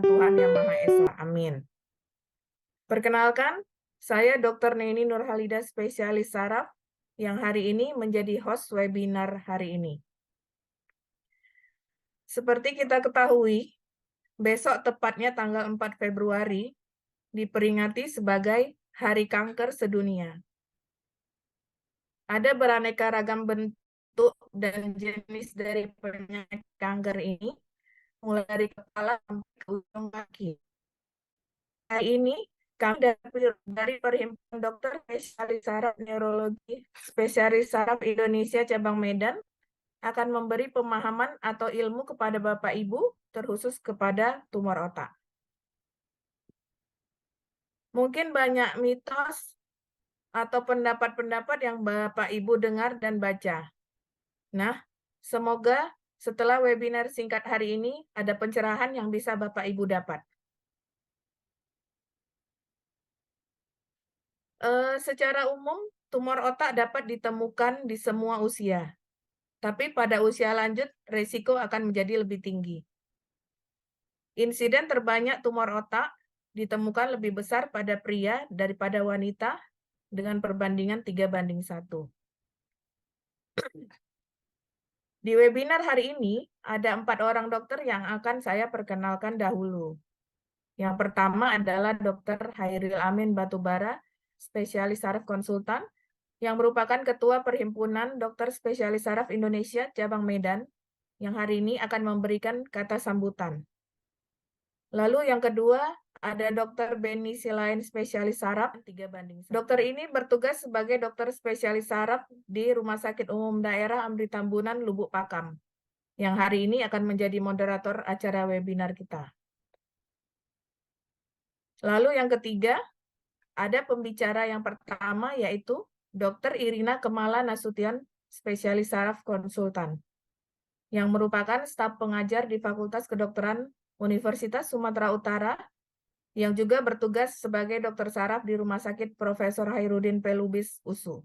Tuhan Yang Maha Esa. Amin. Perkenalkan, saya Dr. Neni Nurhalida, spesialis saraf, yang hari ini menjadi host webinar hari ini. Seperti kita ketahui, besok tepatnya tanggal 4 Februari diperingati sebagai Hari Kanker Sedunia. Ada beraneka ragam bentuk dan jenis dari penyakit kanker ini, mulai dari kepala sampai ke ujung kaki. Hari ini, kami dari Perhimpunan Dokter Spesialis Saraf Neurologi Spesialis Saraf Indonesia Cabang Medan akan memberi pemahaman atau ilmu kepada Bapak Ibu, terkhusus kepada tumor otak. Mungkin banyak mitos atau pendapat-pendapat yang Bapak Ibu dengar dan baca. Nah, semoga setelah webinar singkat hari ini ada pencerahan yang bisa Bapak Ibu dapat. Secara umum, tumor otak dapat ditemukan di semua usia. Tapi pada usia lanjut, risiko akan menjadi lebih tinggi. Insiden terbanyak tumor otak ditemukan lebih besar pada pria daripada wanita dengan perbandingan 3:1. Di webinar hari ini, ada 4 orang dokter yang akan saya perkenalkan dahulu. Yang pertama adalah Dr. Hairil Amin Batubara, spesialis saraf konsultan, yang merupakan Ketua Perhimpunan Dokter Spesialis Saraf Indonesia Cabang Medan, yang hari ini akan memberikan kata sambutan. Lalu yang kedua, ada Dr. Beni Silain, spesialis saraf 3:1. Dokter ini bertugas sebagai dokter spesialis saraf di Rumah Sakit Umum Daerah Amri Tambunan, Lubuk Pakam, yang hari ini akan menjadi moderator acara webinar kita. Lalu yang ketiga, ada pembicara yang pertama, yaitu Dr. Irina Kemala Nasution, spesialis saraf konsultan, yang merupakan staf pengajar di Fakultas Kedokteran Universitas Sumatera Utara, yang juga bertugas sebagai dokter saraf di Rumah Sakit Profesor Hairudin P. Lubis, USU.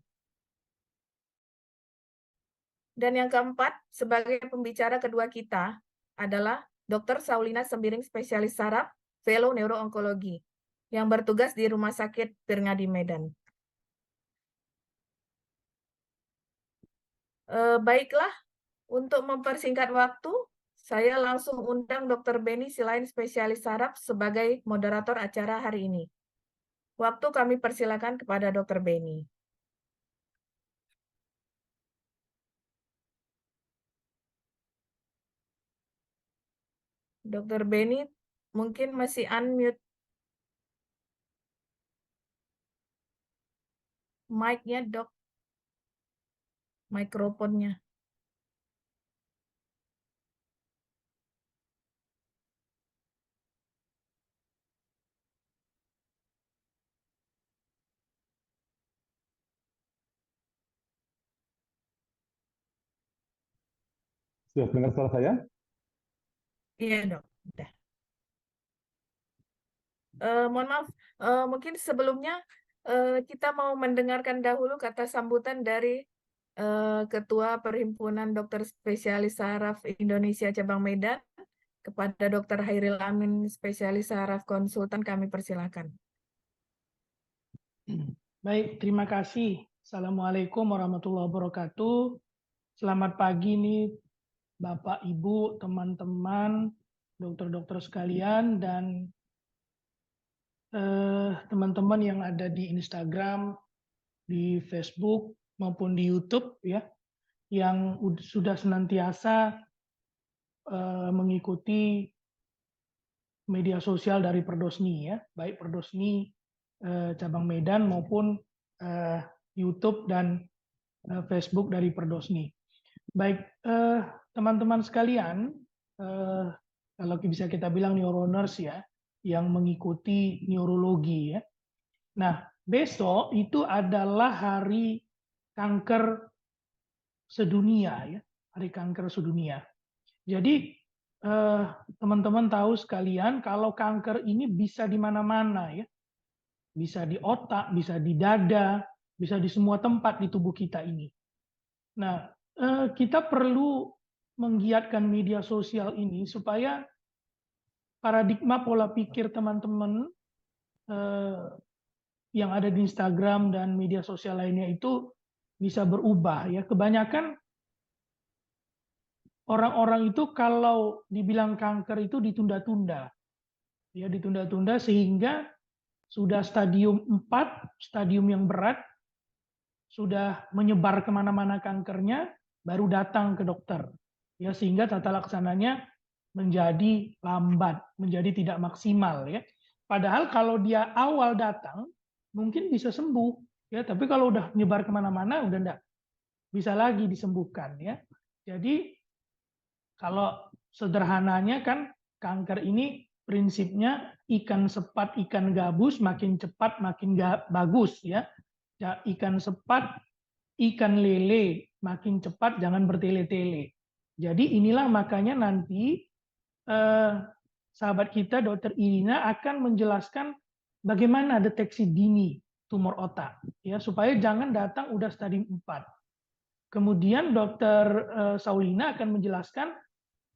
Dan yang keempat, sebagai pembicara kedua kita adalah Dr. Saulina Sembiring, spesialis saraf, fellow neuroonkologi, yang bertugas di Rumah Sakit Pirngadi Medan. Baiklah, untuk mempersingkat waktu, saya langsung undang Dr. Beni Silain, spesialis saraf, sebagai moderator acara hari ini. Waktu kami persilakan kepada Dr. Beni. Dr. Beni mungkin masih unmute mic-nya, Dok. Mikrofonnya. Sudah dengar suara saya? Iya, Dok. Udah. Mohon maaf, mungkin sebelumnya kita mau mendengarkan dahulu kata sambutan dari Ketua Perhimpunan Dokter Spesialis Saraf Indonesia Cabang Medan kepada Dr. Hairil Amin, spesialis saraf konsultan. Kami persilakan. Baik, terima kasih. Assalamualaikum warahmatullahi wabarakatuh. Selamat pagi nih Bapak, Ibu, teman-teman, dokter-dokter sekalian, dan teman-teman yang ada di Instagram, di Facebook, maupun di YouTube, ya, yang sudah senantiasa mengikuti media sosial dari Perdosni, ya, baik Perdosni Cabang Medan maupun YouTube dan Facebook dari Perdosni. Baik, teman-teman sekalian, kalau bisa kita bilang neuroners, ya, yang mengikuti neurologi, ya. Nah, besok itu adalah Hari Kanker Sedunia, ya, Hari Kanker Sedunia. Jadi teman-teman tahu sekalian kalau kanker ini bisa di mana-mana, ya, bisa di otak, bisa di dada, bisa di semua tempat di tubuh kita ini. Nah, kita perlu menggiatkan media sosial ini supaya paradigma pola pikir teman-teman yang ada di Instagram dan media sosial lainnya itu bisa berubah ya. Kebanyakan orang-orang itu kalau dibilang kanker itu ditunda-tunda. Ya, ditunda-tunda sehingga sudah stadium 4, stadium yang berat, sudah menyebar kemana-mana kankernya, baru datang ke dokter. Ya, sehingga tata laksananya menjadi lambat, menjadi tidak maksimal ya. Padahal kalau dia awal datang, mungkin bisa sembuh ya. Tapi kalau udah nyebar kemana-mana, udah enggak bisa lagi disembuhkan ya. Jadi kalau sederhananya kan kanker ini prinsipnya ikan sepat, ikan gabus makin cepat makin bagus ya. Ya, ikan sepat, ikan lele makin cepat jangan bertele-tele. Jadi inilah makanya nanti sahabat kita Dr. Irina akan menjelaskan bagaimana deteksi dini tumor otak ya supaya jangan datang udah stadium 4. Kemudian Dr. Saulina akan menjelaskan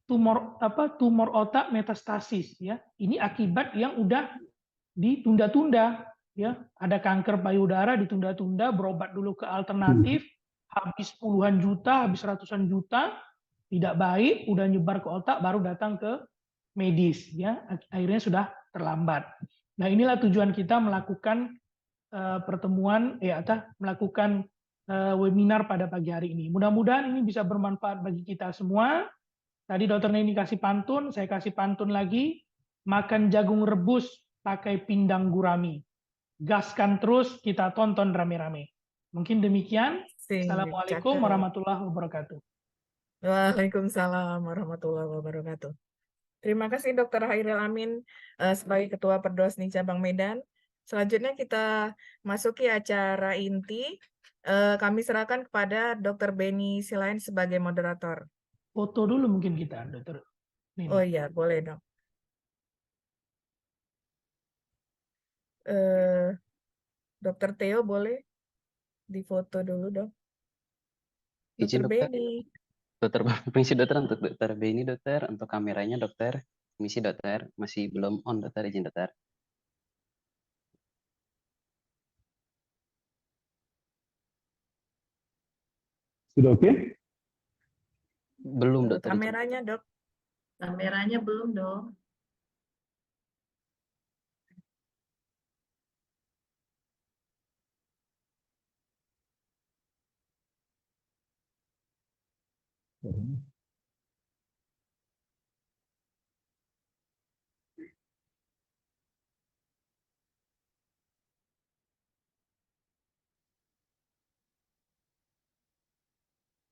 tumor otak metastasis ya. Ini akibat yang udah ditunda-tunda ya. Ada kanker payudara ditunda-tunda, berobat dulu ke alternatif, habis puluhan juta, habis ratusan juta, tidak baik, udah nyebar ke otak baru datang ke medis ya. Akhirnya sudah terlambat. Nah, inilah tujuan kita melakukan pertemuan melakukan webinar pada pagi hari ini. Mudah-mudahan ini bisa bermanfaat bagi kita semua. Tadi dokter Neni kasih pantun, saya kasih pantun lagi. Makan jagung rebus pakai pindang gurami. Gaskan terus, kita tonton rame-rame. Mungkin demikian. Assalamualaikum Cakep. warahmatullahi wabarakatuh. Waalaikumsalam warahmatullahi wabarakatuh. Terima kasih Dr. Hairil Amin sebagai Ketua Perdosni Cabang Medan. Selanjutnya kita masuki acara inti. Kami serahkan kepada Dr. Beni Silain sebagai moderator. Foto dulu mungkin kita, dokter Neni. Oh iya, boleh dong. Dr. Theo boleh difoto dulu dong. Izin Dr. dokter, Beni. dokter permisi dokter untuk dokter Beni dokter, untuk kameranya dokter, permisi dokter, masih belum on dokter, izin dokter. Sudah oke? Belum dokter, izin. Kameranya dok. Kameranya belum dong.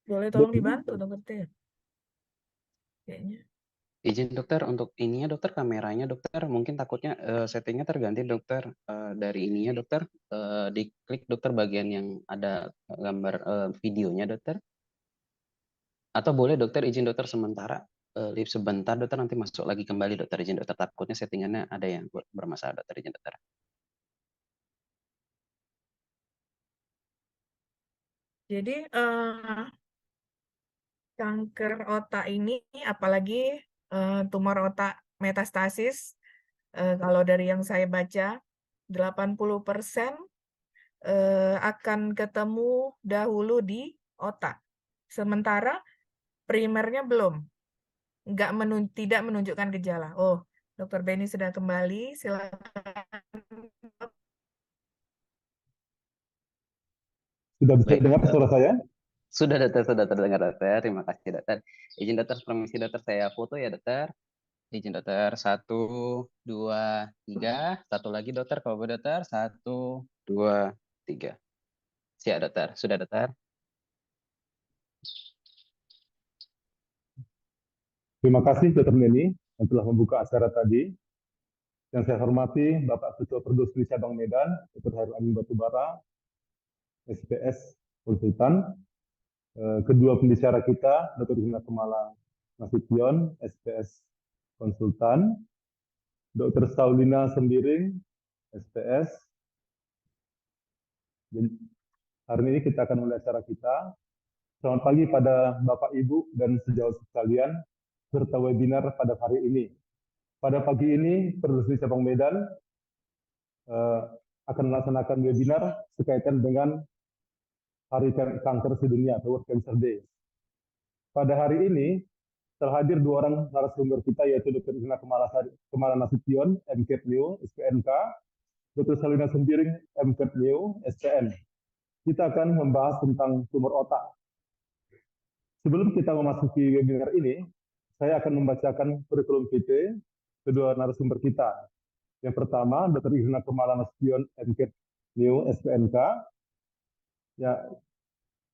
Boleh tolong dibantu Dr. Theo. Kayaknya. Izin dokter untuk ininya dokter, kameranya dokter, mungkin takutnya settingnya terganti dokter, dari ininya dokter, diklik dokter bagian yang ada gambar videonya dokter. Atau boleh dokter izin dokter sementara live sebentar dokter, nanti masuk lagi kembali dokter, izin dokter, takutnya settingannya ada yang bermasalah dokter, izin dokter. Jadi kanker otak ini, apalagi tumor otak metastasis, kalau dari yang saya baca, 80% akan ketemu dahulu di otak. Sementara primernya belum, tidak menunjukkan gejala. Oh, Dr. Beni sudah kembali, silakan. Sudah bisa Baik, dengar suara saya? sudah dokter, sudah terdengar dokter, terima kasih dokter. Izin dokter, permisi dokter, saya foto ya dokter. Izin dokter, 1, 2, 3. Satu lagi dokter, kalau boleh dokter, 1, 2, 3. Siap dokter, sudah dokter. Terima kasih Dr. Neni yang telah membuka acara tadi. Yang saya hormati Bapak Ketua Perdosni Cabang Medan, Dr. Hairil Amin Batubara, SPS Konsultan. Kedua pembicara kita, Dr. Irina Kemala Nasution, SPS Konsultan. Dr. Saulina Sembiring, SPS. Jadi, hari ini kita akan mulai acara kita. Selamat pagi pada Bapak, Ibu, dan sejawat sekalian, serta webinar pada hari ini. Pada pagi ini, Perdusni Cabang Medan akan melaksanakan webinar berkaitan dengan Hari Kanker Sedunia atau World Cancer Day. Pada hari ini telah hadir dua orang narasumber kita, yaitu Dr. Irna Kemala Nasution, MCAT Neo, SPNK, Dr. Salina Sembiring, MCAT Neo, SPN. Kita akan membahas tentang tumor otak. Sebelum kita memasuki webinar ini, saya akan membacakan kurikulum vitae kedua narasumber kita. Yang pertama, Dr. Irna Kemala Nasution, MCAT Neo, SPNK. Ya,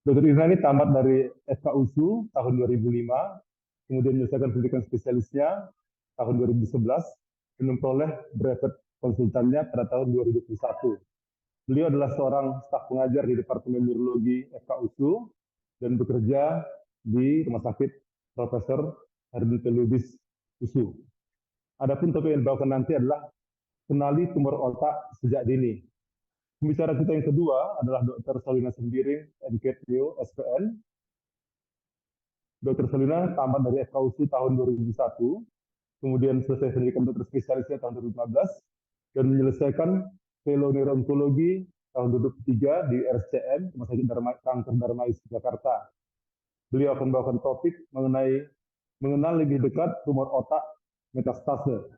Dr. Irna ini tamat dari FKUSU tahun 2005, kemudian menyelesaikan pendidikan spesialisnya tahun 2011, dan memperoleh brevet konsultannya pada tahun 2021. Beliau adalah seorang staf pengajar di Departemen Neurologi FKUSU dan bekerja di Rumah Sakit Profesor Hermite Lubis USU. Adapun topik yang dibawakan nanti adalah kenali tumor otak sejak dini. Pembicara kita yang kedua adalah Dr. Salina Sembiring, MCAT Neo, SPN. Dr. Salina tamat dari FKUSU tahun 2001, kemudian selesai pendidikan dokter spesialisnya tahun 2015, dan menyelesaikan Fellow Neuroonkologi tahun 2003 di RSCM, Rumah Sakit Kanker Darmais, Jakarta. Beliau akan membawakan topik mengenal lebih dekat tumor otak metastase.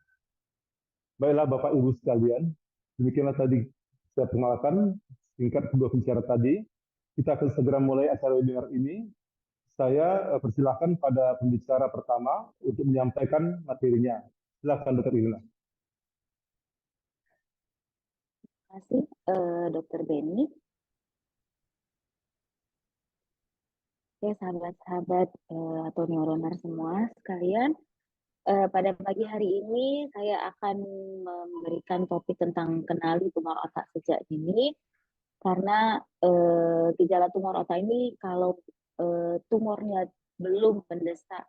Baiklah Bapak Ibu sekalian, demikianlah tadi saya perkenalkan singkat kedua pembicara tadi. Kita akan segera mulai acara webinar ini. Saya persilahkan pada pembicara pertama untuk menyampaikan materinya. Silakan Dr. Irna. Terima kasih Dr. Benny. Oke, sahabat-sahabat atau neuroner semua sekalian. Pada pagi hari ini saya akan memberikan topik tentang kenali tumor otak sejak dini, karena gejala tumor otak ini kalau tumornya belum mendesak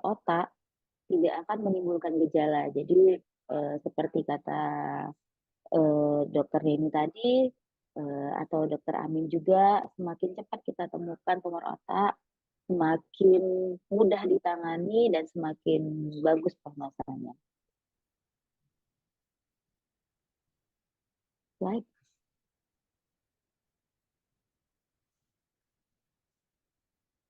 otak tidak akan menimbulkan gejala. Jadi seperti kata Dr. Denny tadi atau Dr. Amin juga, semakin cepat kita temukan tumor otak, semakin mudah ditangani dan semakin bagus prognosanya. Slide.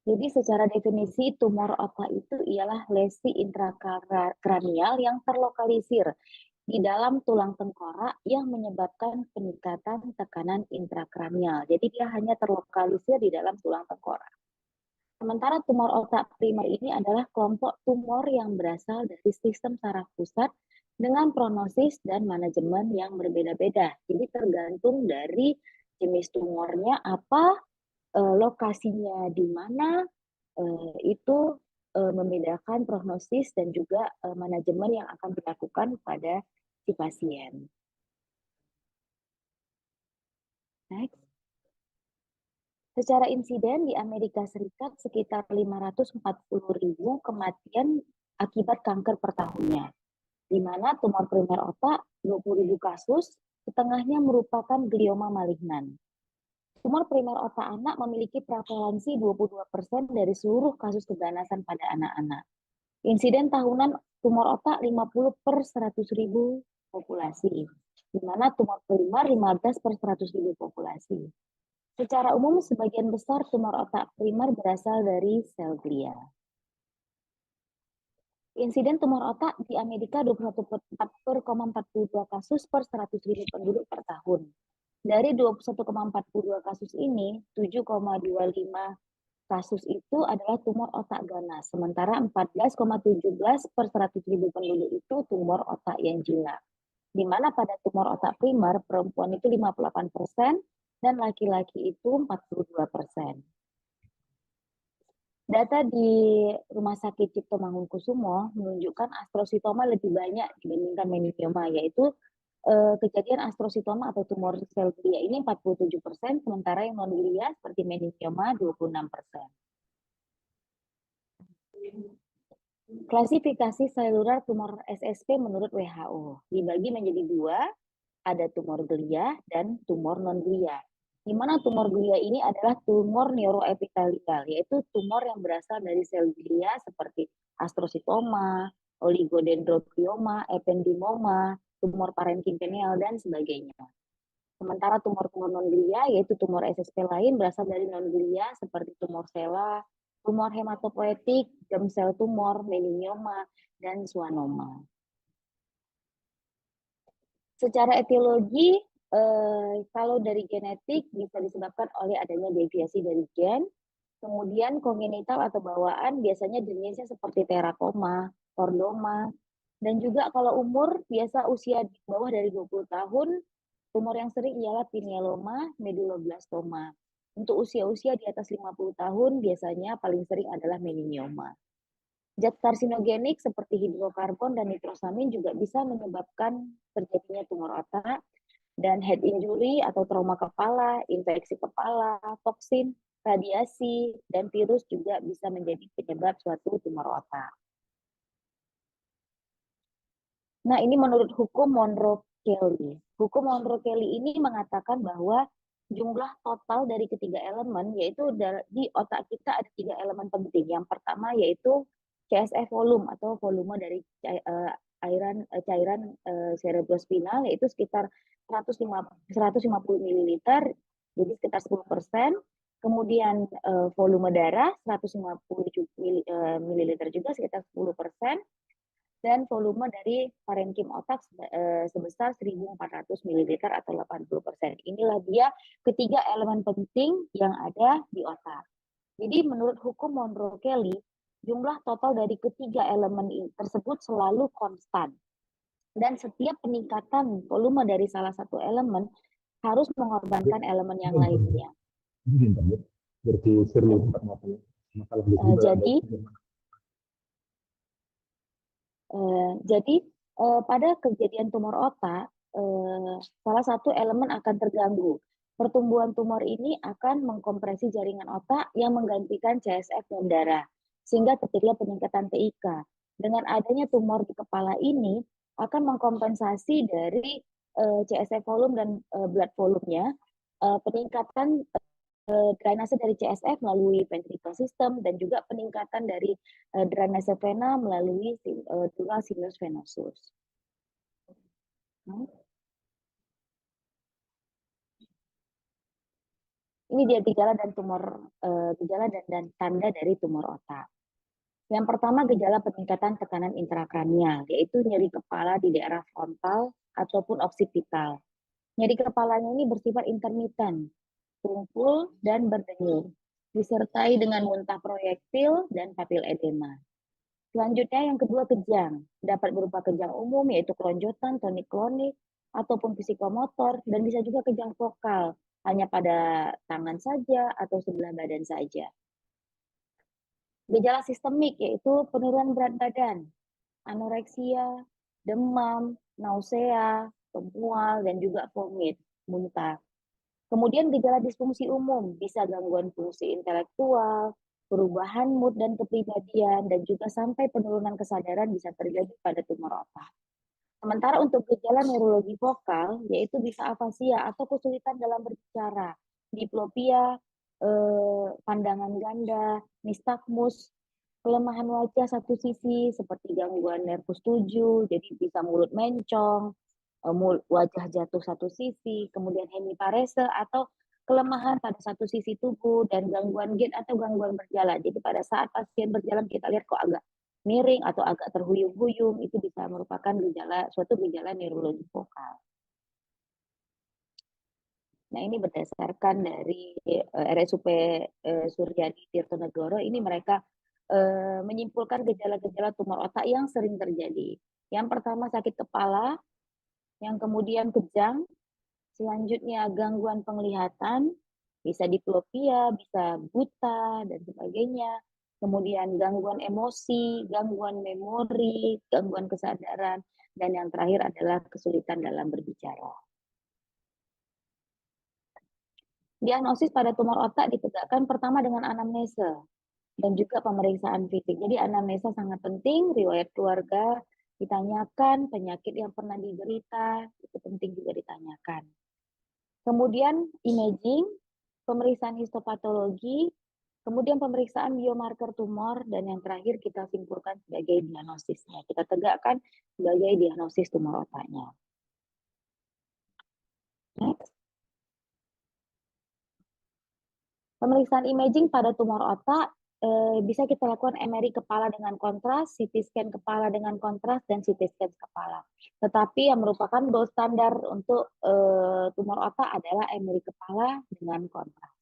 Jadi secara definisi tumor otak itu ialah lesi intrakranial yang terlokalisir di dalam tulang tengkorak yang menyebabkan peningkatan tekanan intrakranial. Jadi dia hanya terlokalisir di dalam tulang tengkorak. Sementara tumor otak primer ini adalah kelompok tumor yang berasal dari sistem saraf pusat dengan prognosis dan manajemen yang berbeda-beda. Jadi tergantung dari jenis tumornya apa, lokasinya di mana, itu membedakan prognosis dan juga manajemen yang akan dilakukan pada si pasien. Next. Secara insiden di Amerika Serikat sekitar 540.000 kematian akibat kanker per tahunnya, di mana tumor primer otak 20.000 kasus, setengahnya merupakan glioma malignan. Tumor primer otak anak memiliki prevalensi 22% dari seluruh kasus keganasan pada anak-anak. Insiden tahunan tumor otak 50 per 100.000 populasi, di mana tumor primer 15 per 100.000 populasi. Secara umum, sebagian besar tumor otak primer berasal dari sel glia. Insiden tumor otak di Amerika 21,42 kasus per 100.000 penduduk per tahun. Dari 21,42 kasus ini, 7,25 kasus itu adalah tumor otak ganas, sementara 14,17 per 100.000 penduduk itu tumor otak yang jinak. Di mana pada tumor otak primer, perempuan itu 58%, dan laki-laki itu 42%. Data di Rumah Sakit Cipto Mangunkusumo menunjukkan astrositoma lebih banyak dibandingkan meningioma, yaitu kejadian astrositoma atau tumor sel glia ini 47%, sementara yang non-glia seperti meningioma 26%. Klasifikasi seluler tumor SSP menurut WHO dibagi menjadi dua, ada tumor glia dan tumor non-glia. Di mana tumor glia ini adalah tumor neuroepitelial, yaitu tumor yang berasal dari sel glia seperti astrositoma, oligodendroglioma, ependymoma, tumor parenkim pineal, dan sebagainya. Sementara tumor-tumor non-glia, yaitu tumor SSP lain berasal dari non-glia seperti tumor sela, tumor hematopoietik, germ sel tumor, meningioma, dan schwannoma. Secara etiologi, kalau dari genetik bisa disebabkan oleh adanya deviasi dari gen. Kemudian kongenital atau bawaan biasanya jenisnya seperti teratoma, kordoma, dan juga kalau umur biasa usia di bawah dari 20 tahun, tumor yang sering ialah pinealoma, medulloblastoma. Untuk usia-usia di atas 50 tahun biasanya paling sering adalah meningioma. Zat karsinogenik seperti hidrokarbon dan nitrosamin juga bisa menyebabkan terjadinya tumor otak, dan head injury atau trauma kepala, infeksi kepala, toksin, radiasi, dan virus juga bisa menjadi penyebab suatu tumor otak. Nah, ini menurut hukum Monro-Kelly. Hukum Monro-Kelly ini mengatakan bahwa jumlah total dari ketiga elemen, yaitu di otak kita ada 3 elemen penting. Yang pertama yaitu CSF volume atau volume dari cairan cerebrospinal, yaitu sekitar 150 ml, jadi sekitar 10%. Kemudian volume darah 150 ml juga sekitar 10%. Dan volume dari parenkim otak sebesar 1.400 ml atau 80%. Inilah dia ketiga elemen penting yang ada di otak. Jadi menurut hukum Monro-Kelly, jumlah total dari ketiga elemen tersebut selalu konstan. Dan setiap peningkatan volume dari salah satu elemen harus mengorbankan elemen yang lainnya. Jadi pada kejadian tumor otak, salah satu elemen akan terganggu. Pertumbuhan tumor ini akan mengkompresi jaringan otak yang menggantikan CSF dan darah, sehingga terjadilah peningkatan TIK. Dengan adanya tumor di kepala ini, akan mengkompensasi dari CSF volume dan blood volume-nya, peningkatan drainase dari CSF melalui ventricle system, dan juga peningkatan dari drainase vena melalui dural sinus venosus. Ini dia gejala dan gejala dan tanda dari tumor otak. Yang pertama, gejala peningkatan tekanan intrakranial, yaitu nyeri kepala di daerah frontal ataupun oksipital. Nyeri kepalanya ini bersifat intermiten, tumpul dan berdenyut, disertai dengan muntah proyektil dan papil edema. Selanjutnya yang kedua, kejang. Dapat berupa kejang umum, yaitu kelonjotan, tonik-klonik, ataupun psikomotor, dan bisa juga kejang vokal, hanya pada tangan saja atau sebelah badan saja. Gejala sistemik yaitu penurunan berat badan, anoreksia, demam, nausea, pemual, dan juga vomit, muntah. Kemudian gejala disfungsi umum, bisa gangguan fungsi intelektual, perubahan mood dan kepribadian, dan juga sampai penurunan kesadaran bisa terjadi pada tumor otak. Sementara untuk gejala neurologi vokal, yaitu bisa afasia atau kesulitan dalam berbicara, diplopia, pandangan ganda, nistagmus, kelemahan wajah satu sisi seperti gangguan nervus 7, jadi bisa mulut mencong, wajah jatuh satu sisi, kemudian hemiparese atau kelemahan pada satu sisi tubuh, dan gangguan gait atau gangguan berjalan. Jadi pada saat pasien berjalan kita lihat kok agak miring atau agak terhuyung-huyung, itu bisa merupakan suatu gejala neurologi vokal. Nah, ini berdasarkan dari RSUP Suryadi Tirtonegoro, ini mereka menyimpulkan gejala-gejala tumor otak yang sering terjadi. Yang pertama sakit kepala, yang kemudian kejang, selanjutnya gangguan penglihatan, bisa diplopia, bisa buta, dan sebagainya. Kemudian gangguan emosi, gangguan memori, gangguan kesadaran, dan yang terakhir adalah kesulitan dalam berbicara. Diagnosis pada tumor otak ditegakkan pertama dengan anamnesa dan juga pemeriksaan fisik. Jadi anamnesa sangat penting, riwayat keluarga ditanyakan, penyakit yang pernah diderita, itu penting juga ditanyakan. Kemudian imaging, pemeriksaan histopatologi, Kemudian pemeriksaan biomarker tumor, dan yang terakhir kita simpulkan sebagai diagnosisnya. Kita tegakkan sebagai diagnosis tumor otaknya. Next. Pemeriksaan imaging pada tumor otak bisa kita lakukan MRI kepala dengan kontras, CT scan kepala dengan kontras, dan CT scan kepala. Tetapi yang merupakan gold standar untuk tumor otak adalah MRI kepala dengan kontras.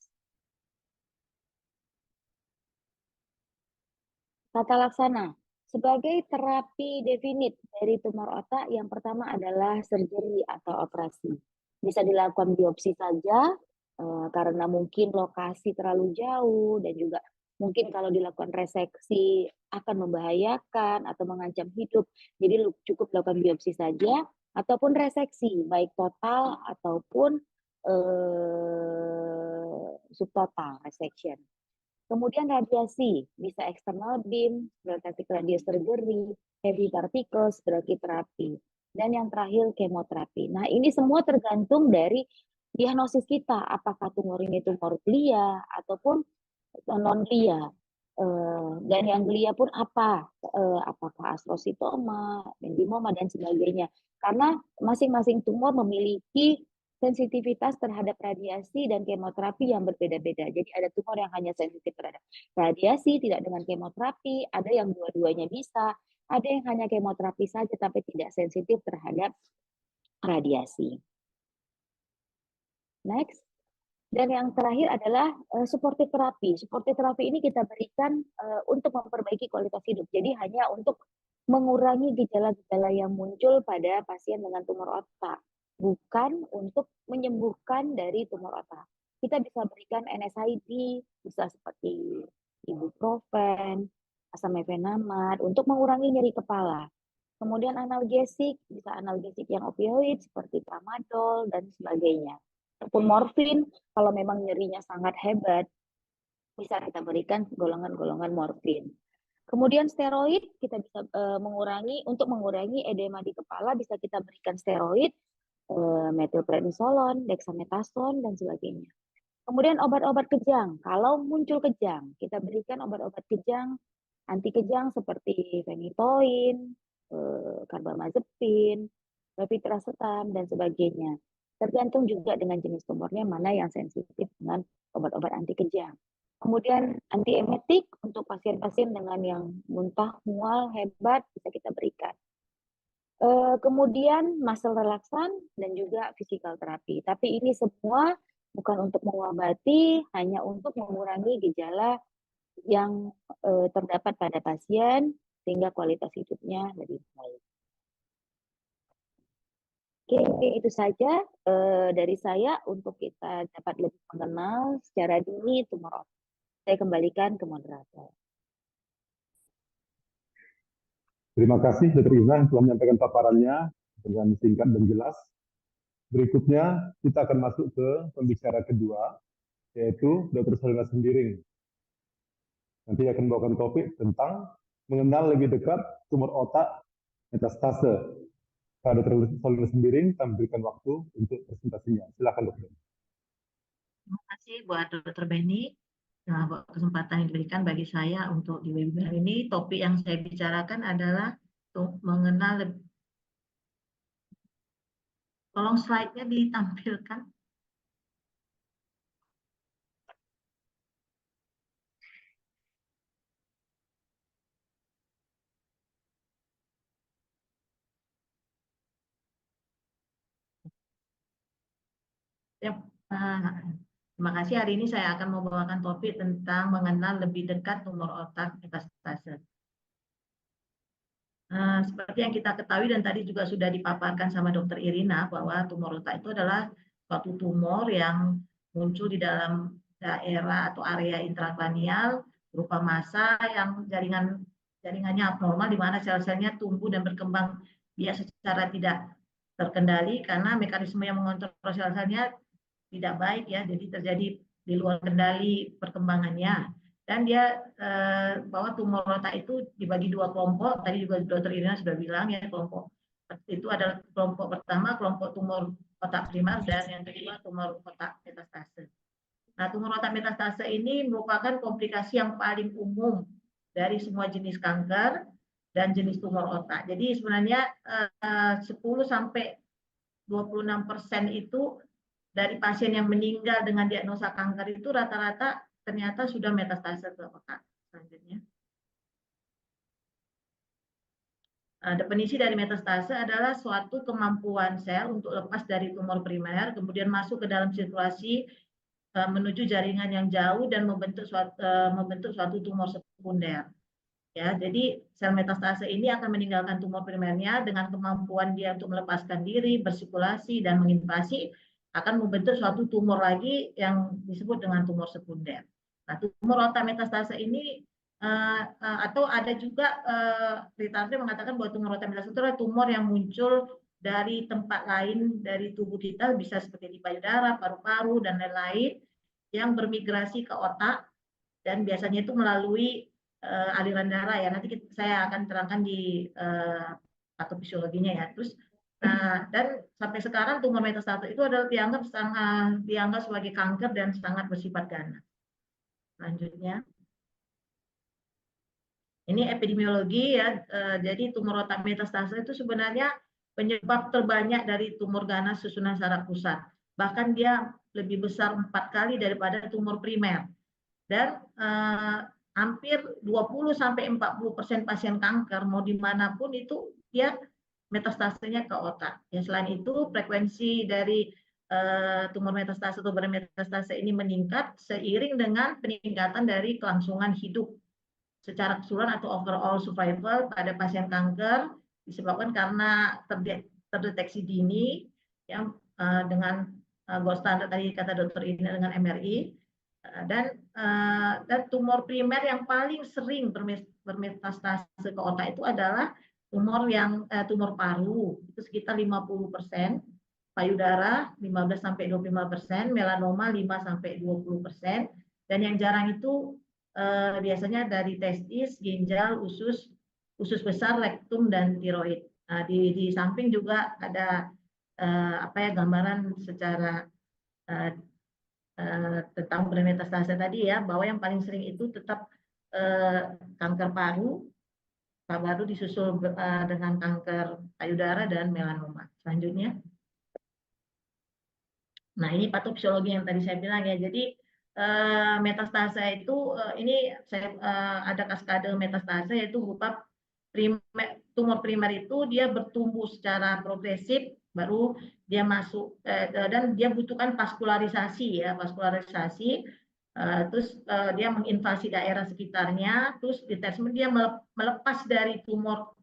Tata laksana. Sebagai terapi definit dari tumor otak, yang pertama adalah surgery atau operasi. Bisa dilakukan biopsi saja, karena mungkin lokasi terlalu jauh, dan juga mungkin kalau dilakukan reseksi akan membahayakan atau mengancam hidup. Jadi cukup dilakukan biopsi saja, ataupun reseksi, baik total ataupun subtotal resection. Kemudian radiasi, bisa external beam, synthetic radiosurgery, heavy particles, brachytherapy. Dan yang terakhir kemoterapi. Nah, ini semua tergantung dari diagnosis kita, apakah tumor ini tumor glia ataupun non glia. Dan yang glia pun apa? Apakah astrositoma, meningioma, dan sebagainya. Karena masing-masing tumor memiliki sensitivitas terhadap radiasi dan kemoterapi yang berbeda-beda. Jadi ada tumor yang hanya sensitif terhadap radiasi, tidak dengan kemoterapi, ada yang dua-duanya bisa, ada yang hanya kemoterapi saja tapi tidak sensitif terhadap radiasi. Next. Dan yang terakhir adalah supportive terapi. Supportive terapi ini kita berikan untuk memperbaiki kualitas hidup. Jadi hanya untuk mengurangi gejala-gejala yang muncul pada pasien dengan tumor otak, bukan untuk menyembuhkan dari tumor otak. Kita bisa berikan NSAID, bisa seperti ibuprofen, asam mefenamat untuk mengurangi nyeri kepala. Kemudian analgesik, bisa analgesik yang opioid seperti tramadol dan sebagainya. Ataupun morfin, kalau memang nyerinya sangat hebat, bisa kita berikan golongan-golongan morfin. Kemudian steroid, kita bisa untuk mengurangi edema di kepala, bisa kita berikan steroid, methylprednisolon, dexamethasone, dan sebagainya. Kemudian obat-obat kejang, kalau muncul kejang, kita berikan obat-obat kejang, anti kejang seperti phenytoin, carbamazepine, levetiracetam, dan sebagainya. Tergantung juga dengan jenis tumornya mana yang sensitif dengan obat-obat anti kejang. Kemudian antiemetik untuk pasien-pasien dengan yang muntah, mual, hebat bisa kita berikan. Kemudian muscle relaksan dan juga physical therapy. Tapi ini semua bukan untuk mengobati, hanya untuk mengurangi gejala yang terdapat pada pasien sehingga kualitas hidupnya lebih baik. Oke, itu saja dari saya untuk kita dapat lebih mengenal secara dini tumor otak. Saya kembalikan ke moderator. Terima kasih Dr. Ina yang telah menyampaikan paparannya dengan singkat dan jelas. Berikutnya kita akan masuk ke pembicara kedua, yaitu Dr. Salina Sembiring. Nanti akan membawakan topik tentang mengenal lebih dekat tumor otak metastase. Pak Dr. Salina Sembiring, kami berikan waktu untuk presentasinya. Silakan dokter. Terima kasih buat Dr. Benny. Nah, buat kesempatan yang diberikan bagi saya untuk di webinar ini, topik yang saya bicarakan adalah mengenal lebih. Tolong slide-nya ditampilkan. Ya, terima kasih. Hari ini saya akan membawakan topik tentang mengenal lebih dekat tumor otak metastase. Seperti yang kita ketahui dan tadi juga sudah dipaparkan sama Dr. Irina bahwa tumor otak itu adalah suatu tumor yang muncul di dalam daerah atau area intrakranial berupa massa yang jaringannya abnormal di mana sel-selnya tumbuh dan berkembang biak secara tidak terkendali karena mekanisme yang mengontrol sel-selnya tidak baik ya, jadi terjadi di luar kendali perkembangannya. Dan dia bahwa tumor otak itu dibagi dua kelompok. Tadi juga Dr. Irina sudah bilang ya, kelompok itu adalah kelompok pertama, kelompok tumor otak primer, dan yang kedua tumor otak metastase. Nah, tumor otak metastase ini merupakan komplikasi yang paling umum dari semua jenis kanker dan jenis tumor otak. Jadi sebenarnya 10 sampai 26% itu dari pasien yang meninggal dengan diagnosa kanker itu rata-rata ternyata sudah metastase ke otak. Selanjutnya. Definisi dari metastase adalah suatu kemampuan sel untuk lepas dari tumor primer, kemudian masuk ke dalam sirkulasi menuju jaringan yang jauh dan membentuk suatu tumor sekunder. Ya, jadi sel metastase ini akan meninggalkan tumor primernya dengan kemampuan dia untuk melepaskan diri, bersirkulasi, dan menginvasi, akan membentuk suatu tumor lagi yang disebut dengan tumor sekunder. Nah, tumor otak metastase ini atau ada juga literatur mengatakan bahwa tumor otak metastase itu adalah tumor yang muncul dari tempat lain dari tubuh kita, bisa seperti di payudara, paru-paru, dan lain-lain, yang bermigrasi ke otak, dan biasanya itu melalui aliran darah ya. Nanti saya akan terangkan di patofisiologinya ya. Terus dan sampai sekarang tumor metastase itu adalah dianggap sebagai kanker dan sangat bersifat ganas. Selanjutnya. Ini epidemiologi ya. Jadi tumor otak metastase itu sebenarnya penyebab terbanyak dari tumor ganas susunan saraf pusat. Bahkan dia lebih besar 4 kali daripada tumor primer. Dan hampir 20-40% pasien kanker mau dimanapun itu dia metastasenya ke otak. Ya, selain itu frekuensi dari tumor metastase atau bermetastase ini meningkat seiring dengan peningkatan dari kelangsungan hidup secara keseluruhan atau overall survival pada pasien kanker disebabkan karena terdeteksi dini yang dengan gold standard tadi kata dokter ini dengan MRI. Dan tumor primer yang paling sering bermetastase ke otak itu adalah tumor paru, itu sekitar 50%, payudara 15-25%, melanoma 5-20%, dan yang jarang itu biasanya dari testis, ginjal, usus besar, rektum, dan tiroid. Nah, di samping juga ada gambaran secara tentang bermetastase tadi ya, bahwa yang paling sering itu tetap kanker paru, baru disusul dengan kanker payudara dan melanoma. Selanjutnya. Nah, ini patofisiologi yang tadi saya bilang ya. Jadi metastase itu ini ada kaskade metastase, yaitu berupa tumor primer itu dia bertumbuh secara progresif, baru dia masuk dan dia butuhkan vaskularisasi ya, terus dia menginvasi daerah sekitarnya, terus detachment dia melepas dari tumor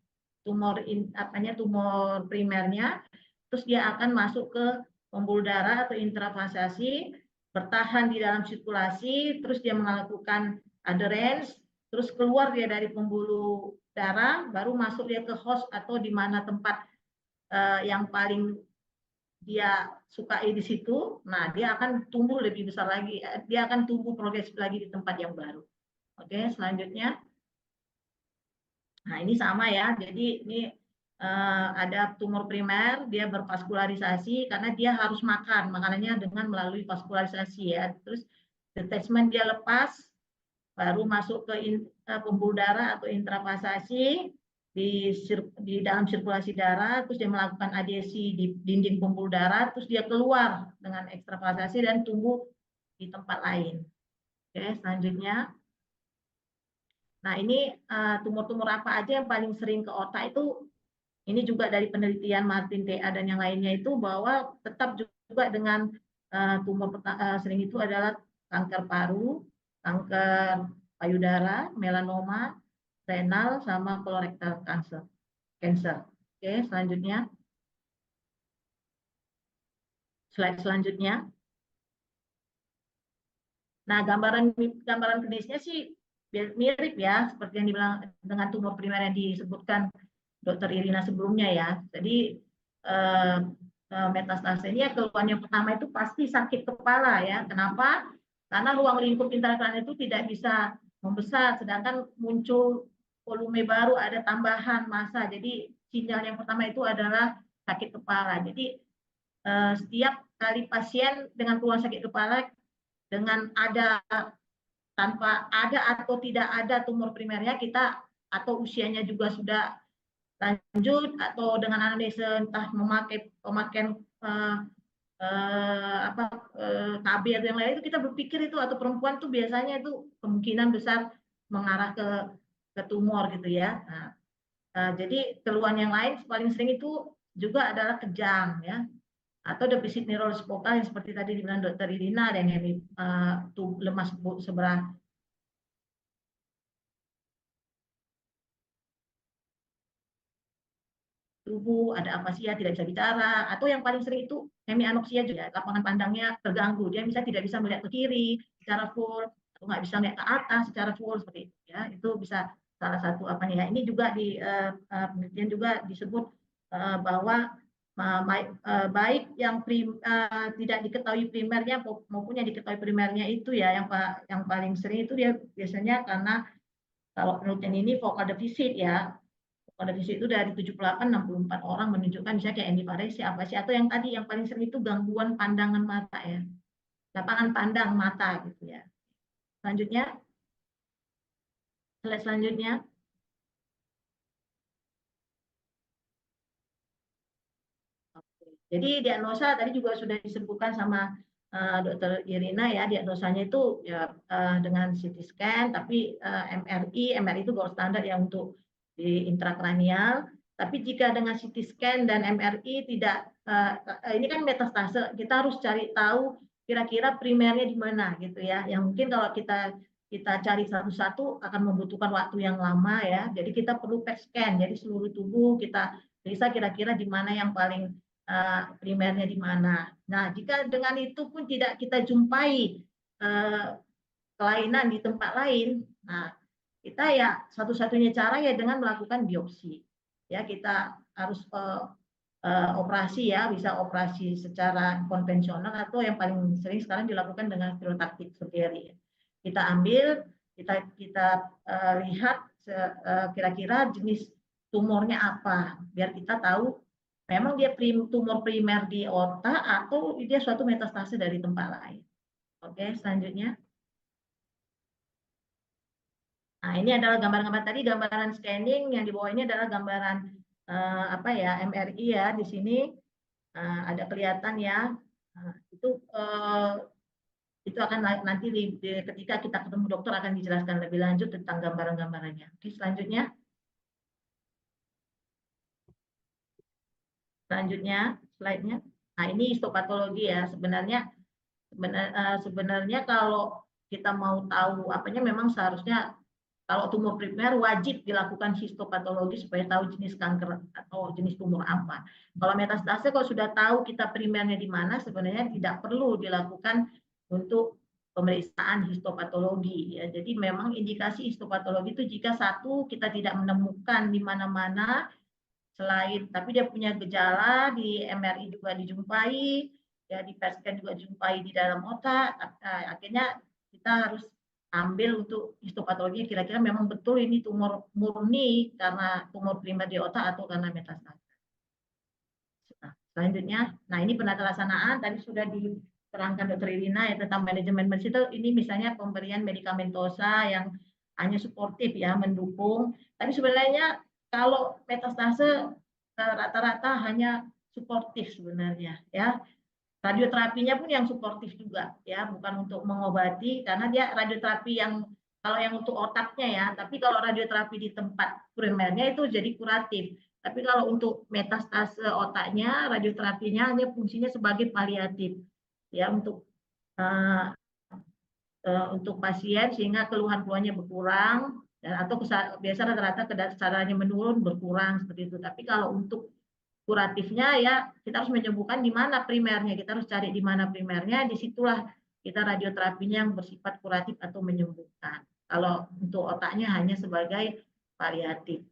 primernya, terus dia akan masuk ke pembuluh darah atau intravasasi, bertahan di dalam sirkulasi, terus dia melakukan adherence, terus keluar dia dari pembuluh darah, baru masuk dia ke host atau di mana tempat yang paling dia sukai di situ. Nah, dia akan tumbuh lebih besar lagi, dia akan tumbuh progresif lagi di tempat yang baru. Oke, selanjutnya. Nah, ini sama ya. Jadi ini ada tumor primer, dia bervaskularisasi karena dia harus makan, makanannya dengan melalui vaskularisasi ya. Terus detachment dia lepas, baru masuk ke pembuluh darah atau intravasasi di dalam sirkulasi darah, terus dia melakukan adhesi di dinding pembuluh darah, terus dia keluar dengan ekstravasasi dan tumbuh di tempat lain. Oke, selanjutnya. Nah, ini tumor-tumor apa aja yang paling sering ke otak itu. Ini juga dari penelitian Martin TA dan yang lainnya itu, bahwa tetap juga dengan tumor sering itu adalah kanker paru, kanker payudara, melanoma, renal, sama colorectal cancer. Oke, selanjutnya. Slide selanjutnya. Nah, gambaran klinisnya sih mirip ya, seperti yang dibilang dengan tumor primer yang disebutkan Dokter Irina sebelumnya ya. Jadi metastasenya keluhan yang pertama itu pasti sakit kepala ya. Kenapa? Karena ruang lingkup intrakranial itu tidak bisa membesar, sedangkan muncul volume baru, ada tambahan massa. Jadi sinyal yang pertama itu adalah sakit kepala. Jadi setiap kali pasien dengan keluhan sakit kepala, dengan ada tanpa ada atau tidak ada tumor primernya kita atau usianya juga sudah lanjut atau dengan anamnesa entah memakai pemakaian KB atau yang lain itu kita berpikir itu atau perempuan tuh biasanya itu kemungkinan besar mengarah ke tumor gitu ya. Jadi keluhan yang lain paling sering itu juga adalah kejang ya atau defisit neurologis vokal yang seperti tadi dibilang Dokter Irina dan yang lemas sebelah tubuh, ada afasia, tidak bisa bicara, atau yang paling sering itu hemianopsia juga, lapangan pandangnya terganggu, dia misalnya tidak bisa melihat ke kiri secara full, atau nggak bisa melihat ke atas secara full seperti itu ya, itu bisa salah satu apa nih ya. Ini juga di penelitian juga disebut bahwa baik yang tidak diketahui primernya maupun yang diketahui primernya itu ya yang paling sering itu dia biasanya karena kalau penelitian ini vokal defisit ya. Pada visi itu dari 78-64 orang menunjukkan misalnya kayak endiparesia, afasia, atau yang tadi yang paling sering itu gangguan pandangan mata ya, lapangan pandang mata gitu ya. Selanjutnya, slide selanjutnya. Jadi diagnosa tadi juga sudah disebutkan sama Dokter Irina ya, diagnosanya itu ya dengan CT scan, tapi MRI itu gold standar ya untuk di intrakranial. Tapi jika dengan CT scan dan MRI tidak, ini kan metastase, kita harus cari tahu kira-kira primernya di mana gitu ya. Yang mungkin kalau kita cari satu-satu akan membutuhkan waktu yang lama ya. Jadi kita perlu PET scan, jadi seluruh tubuh kita bisa kira-kira di mana yang paling primernya di mana. Nah, jika dengan itu pun tidak kita jumpai kelainan di tempat lain, nah kita ya satu-satunya cara ya dengan melakukan biopsi. Ya kita harus operasi ya, bisa operasi secara konvensional atau yang paling sering sekarang dilakukan dengan stereotactic surgery. Kita ambil, kita lihat kira-kira jenis tumornya apa, biar kita tahu memang dia tumor primer di otak atau dia suatu metastase dari tempat lain. Oke, selanjutnya. Nah, ini adalah gambaran-gambaran tadi, gambaran scanning, yang di bawah ini adalah gambaran apa ya, MRI ya, di sini ada kelihatan ya. Itu akan nanti ketika kita ketemu dokter akan dijelaskan lebih lanjut tentang gambaran-gambarannya. Oke, selanjutnya. Selanjutnya, slide-nya. Nah, ini histopatologi ya. Sebenarnya kalau kita mau tahu apanya, memang seharusnya kalau tumor primer wajib dilakukan histopatologi supaya tahu jenis kanker atau jenis tumor apa. Kalau metastase kalau sudah tahu kita primernya di mana, sebenarnya tidak perlu dilakukan untuk pemeriksaan histopatologi ya. Jadi memang indikasi histopatologi itu jika satu kita tidak menemukan di mana-mana selain, tapi dia punya gejala di MRI juga dijumpai, ya di PET scan juga dijumpai di dalam otak, akhirnya kita harus ambil untuk histopatologi kira-kira memang betul ini tumor murni karena tumor primer di otak atau karena metastase. Nah, selanjutnya, nah ini penata laksanaan tadi sudah diterangkan Dr. Irina ya tentang manajemen medis itu, ini misalnya pemberian medikamentosa yang hanya suportif ya, mendukung. Tapi sebenarnya kalau metastase rata-rata hanya suportif sebenarnya ya. Radioterapinya pun yang suportif juga ya, bukan untuk mengobati karena dia radioterapi yang kalau yang untuk otaknya ya, tapi kalau radioterapi di tempat primernya itu jadi kuratif. Tapi kalau untuk metastase otaknya, radioterapinya hanya fungsinya sebagai paliatif ya untuk pasien sehingga keluhan-keluhannya berkurang atau biasa rata-rata kesadarannya menurun berkurang seperti itu. Tapi kalau untuk kuratifnya ya kita harus menyembuhkan di mana primernya, kita harus cari di mana primernya, disitulah kita radioterapinya yang bersifat kuratif atau menyembuhkan. Kalau untuk otaknya hanya sebagai paliatif.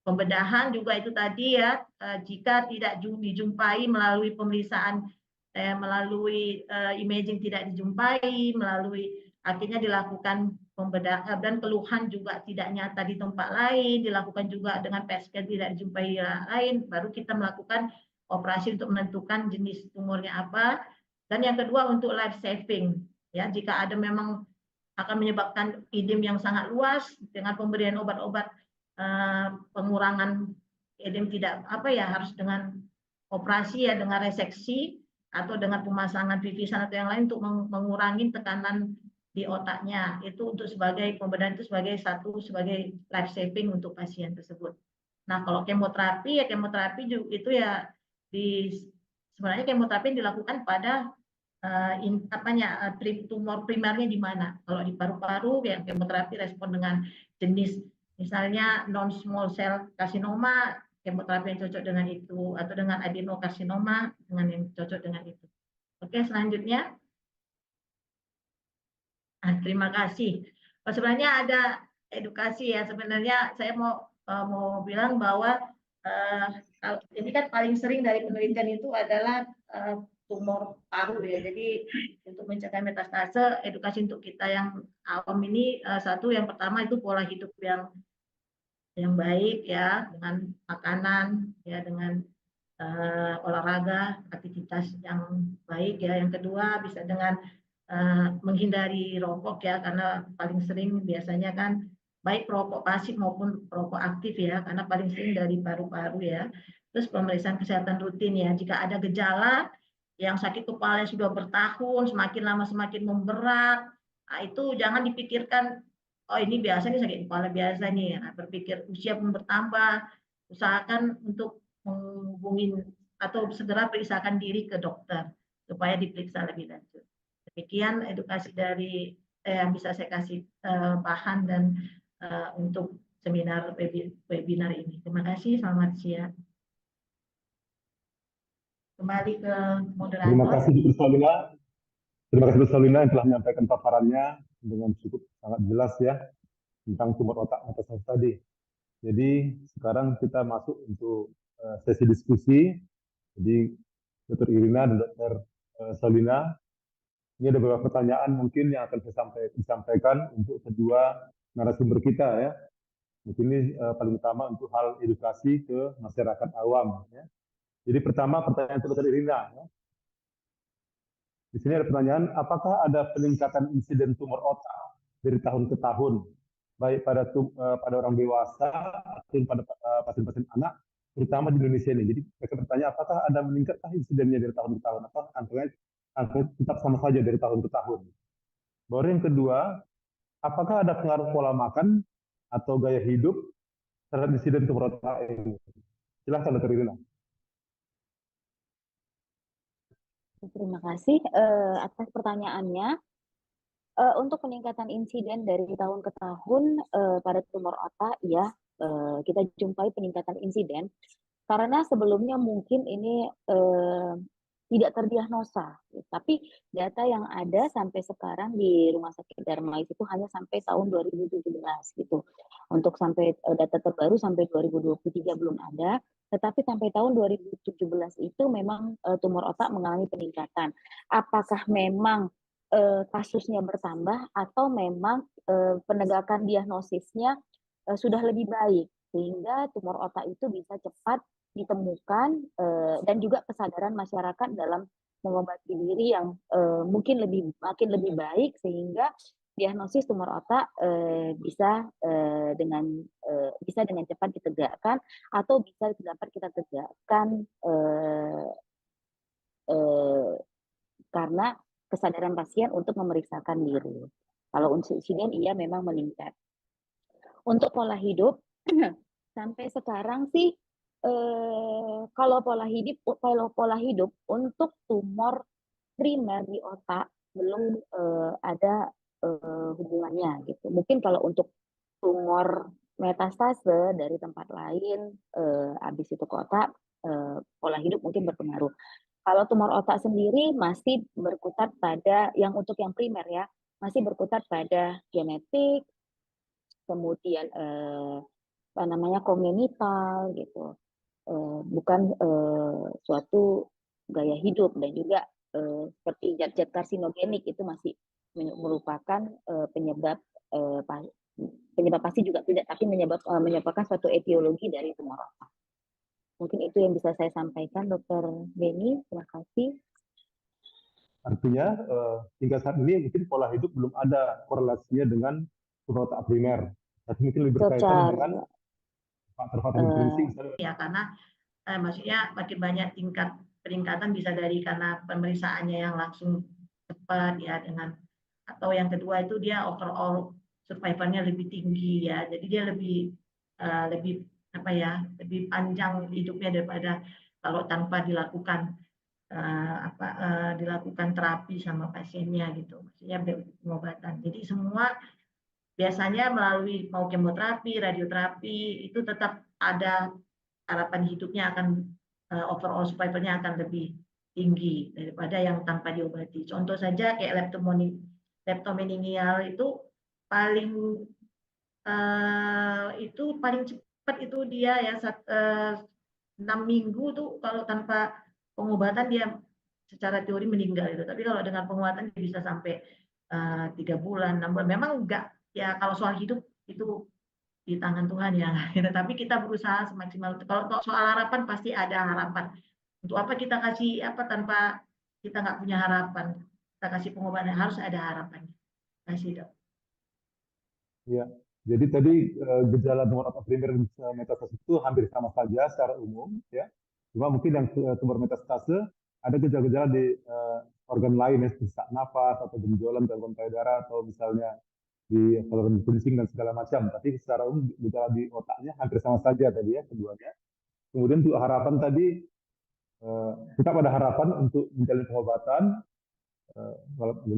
Pembedahan juga itu tadi ya, jika tidak dijumpai melalui pemeriksaan, melalui imaging tidak dijumpai, melalui akhirnya dilakukan pembedahan dan keluhan juga tidak nyata di tempat lain, dilakukan juga dengan PET scan tidak dijumpai lain, baru kita melakukan operasi untuk menentukan jenis tumornya apa. Dan yang kedua untuk life saving. Ya, jika ada memang akan menyebabkan edem yang sangat luas dengan pemberian obat-obat pengurangan edem tidak harus dengan operasi ya, dengan reseksi atau dengan pemasangan pipisan atau yang lain untuk mengurangi tekanan di otaknya. Itu untuk sebagai pembedaan itu sebagai life saving untuk pasien tersebut. Nah, kalau kemoterapi ya itu ya sebenarnya kemoterapi yang dilakukan pada tumor primernya di mana. Kalau di paru-paru yang kemoterapi respon dengan jenis misalnya non small cell carcinoma, kemoterapi yang cocok dengan itu, atau dengan adenokarsinoma dengan yang cocok dengan itu. Oke, selanjutnya. Terima kasih. Sebenarnya ada edukasi ya. Sebenarnya saya mau bilang bahwa ini kan paling sering dari penelitian itu adalah tumor paru ya. Jadi untuk mencegah metastase, edukasi untuk kita yang awam ini yang pertama itu pola hidup yang baik ya, dengan makanan ya, dengan olahraga, aktivitas yang baik ya. Yang kedua bisa dengan menghindari rokok ya, karena paling sering biasanya kan baik perokok pasif maupun perokok aktif ya, karena paling sering dari paru-paru ya. Terus pemeriksaan kesehatan rutin ya, jika ada gejala yang sakit kepala yang sudah bertahun, semakin lama semakin memberat, nah itu jangan dipikirkan, oh ini biasa nih sakit kepala biasa nih, nah, berpikir usia pun bertambah, usahakan untuk menghubungi atau segera periksakan diri ke dokter supaya diperiksa lebih lanjut. Demikian edukasi dari yang bisa saya kasih bahan dan untuk seminar webinar ini. Terima kasih, selamat siang. Kembali ke moderator. Terima kasih Bu Solina. Terima kasih Bu Solina yang telah menyampaikan paparannya dengan cukup sangat jelas ya tentang tumor otak metastasis tadi. Jadi sekarang kita masuk untuk sesi diskusi. Jadi Dr. Irina dan Dr. Solina, ini ada beberapa pertanyaan mungkin yang akan saya sampaikan untuk kedua narasumber kita ya. Mungkin ini paling utama untuk hal edukasi ke masyarakat awam. Ya. Jadi pertama pertanyaan untuk Dr. Irina. Ya. Di sini ada pertanyaan, apakah ada peningkatan insiden tumor otak dari tahun ke tahun, baik pada orang dewasa atau pada pasien-pasien anak, terutama di Indonesia ini. Jadi mereka bertanya, apakah ada meningkatkah insidennya dari tahun ke tahun? Apa angkanya tetap sama saja dari tahun ke tahun? Baru yang kedua, apakah ada pengaruh pola makan atau gaya hidup terhadap insiden tumor otak ini? Silahkan Dr. Irina. Terima kasih atas pertanyaannya. Untuk peningkatan insiden dari tahun ke tahun pada tumor otak, ya kita jumpai peningkatan insiden karena sebelumnya mungkin ini tidak terdiagnosa, tapi data yang ada sampai sekarang di Rumah Sakit Darmais itu hanya sampai tahun 2017 gitu. Untuk sampai data terbaru sampai 2023 belum ada, tetapi sampai tahun 2017 itu memang tumor otak mengalami peningkatan. Apakah memang kasusnya bertambah atau memang penegakan diagnosisnya sudah lebih baik sehingga tumor otak itu bisa cepat ditemukan dan juga kesadaran masyarakat dalam mengobati diri yang makin lebih baik sehingga diagnosis tumor otak bisa dengan cepat ditegakkan atau bisa dapat kita tegakkan karena kesadaran pasien untuk memeriksakan diri. Kalau insiden iya memang meningkat. Untuk pola hidup sampai sekarang sih kalau pola hidup untuk tumor primer di otak belum ada hubungannya gitu. Mungkin kalau untuk tumor metastase dari tempat lain habis itu ke otak, pola hidup mungkin berpengaruh. Kalau tumor otak sendiri masih berkutat pada yang untuk yang primer ya, masih berkutat pada genetik, kemudian kongenital gitu, bukan suatu gaya hidup, dan juga seperti zat-zat karsinogenik itu masih merupakan penyebab pasti juga tidak, tapi menyebabkan suatu etiologi dari tumor otak. Mungkin itu yang bisa saya sampaikan, Dr. Beni. Terima kasih. Artinya hingga saat ini mungkin pola hidup belum ada korelasinya dengan tumor otak primer. Tapi mungkin lebih berkaitan Secara dengan faktor-faktor intrinsik misalnya. Ya, karena maksudnya makin banyak tingkat peningkatan bisa dari karena pemeriksaannya yang langsung cepat ya, dengan atau yang kedua itu dia overall survivornya lebih tinggi ya, jadi dia lebih lebih apa ya, lebih panjang hidupnya daripada kalau tanpa dilakukan dilakukan terapi sama pasiennya gitu, maksudnya pengobatan. Jadi semua biasanya melalui mau kemoterapi, radioterapi itu tetap ada harapan hidupnya akan overall survivornya akan lebih tinggi daripada yang tanpa diobati. Contoh saja kayak leptomeningeal itu paling cepat itu dia ya 6 minggu tuh kalau tanpa pengobatan dia secara teori meninggal itu. Tapi kalau dengan pengobatan dia bisa sampai 3 bulan, 6 bulan. Memang enggak ya, kalau soal hidup itu di tangan Tuhan ya. Tapi kita berusaha semaksimal. Kalau soal harapan pasti ada harapan. Untuk apa kita kasih apa tanpa kita nggak punya harapan? Kita kasih pengobatan harus ada harapannya. Kasih dok. Ya, jadi tadi gejala tumor otak primer dan metastase itu hampir sama saja secara umum, ya. Cuma mungkin yang tumor metastase ada gejala-gejala di organ lain, ya, seperti sesak nafas atau benjolan gangguan payudara atau misalnya di saluran kencing dan segala macam. Tapi secara umum gejala di otaknya hampir sama saja tadi ya keduanya. Kemudian untuk harapan tadi kita pada harapan untuk menjalani pengobatan,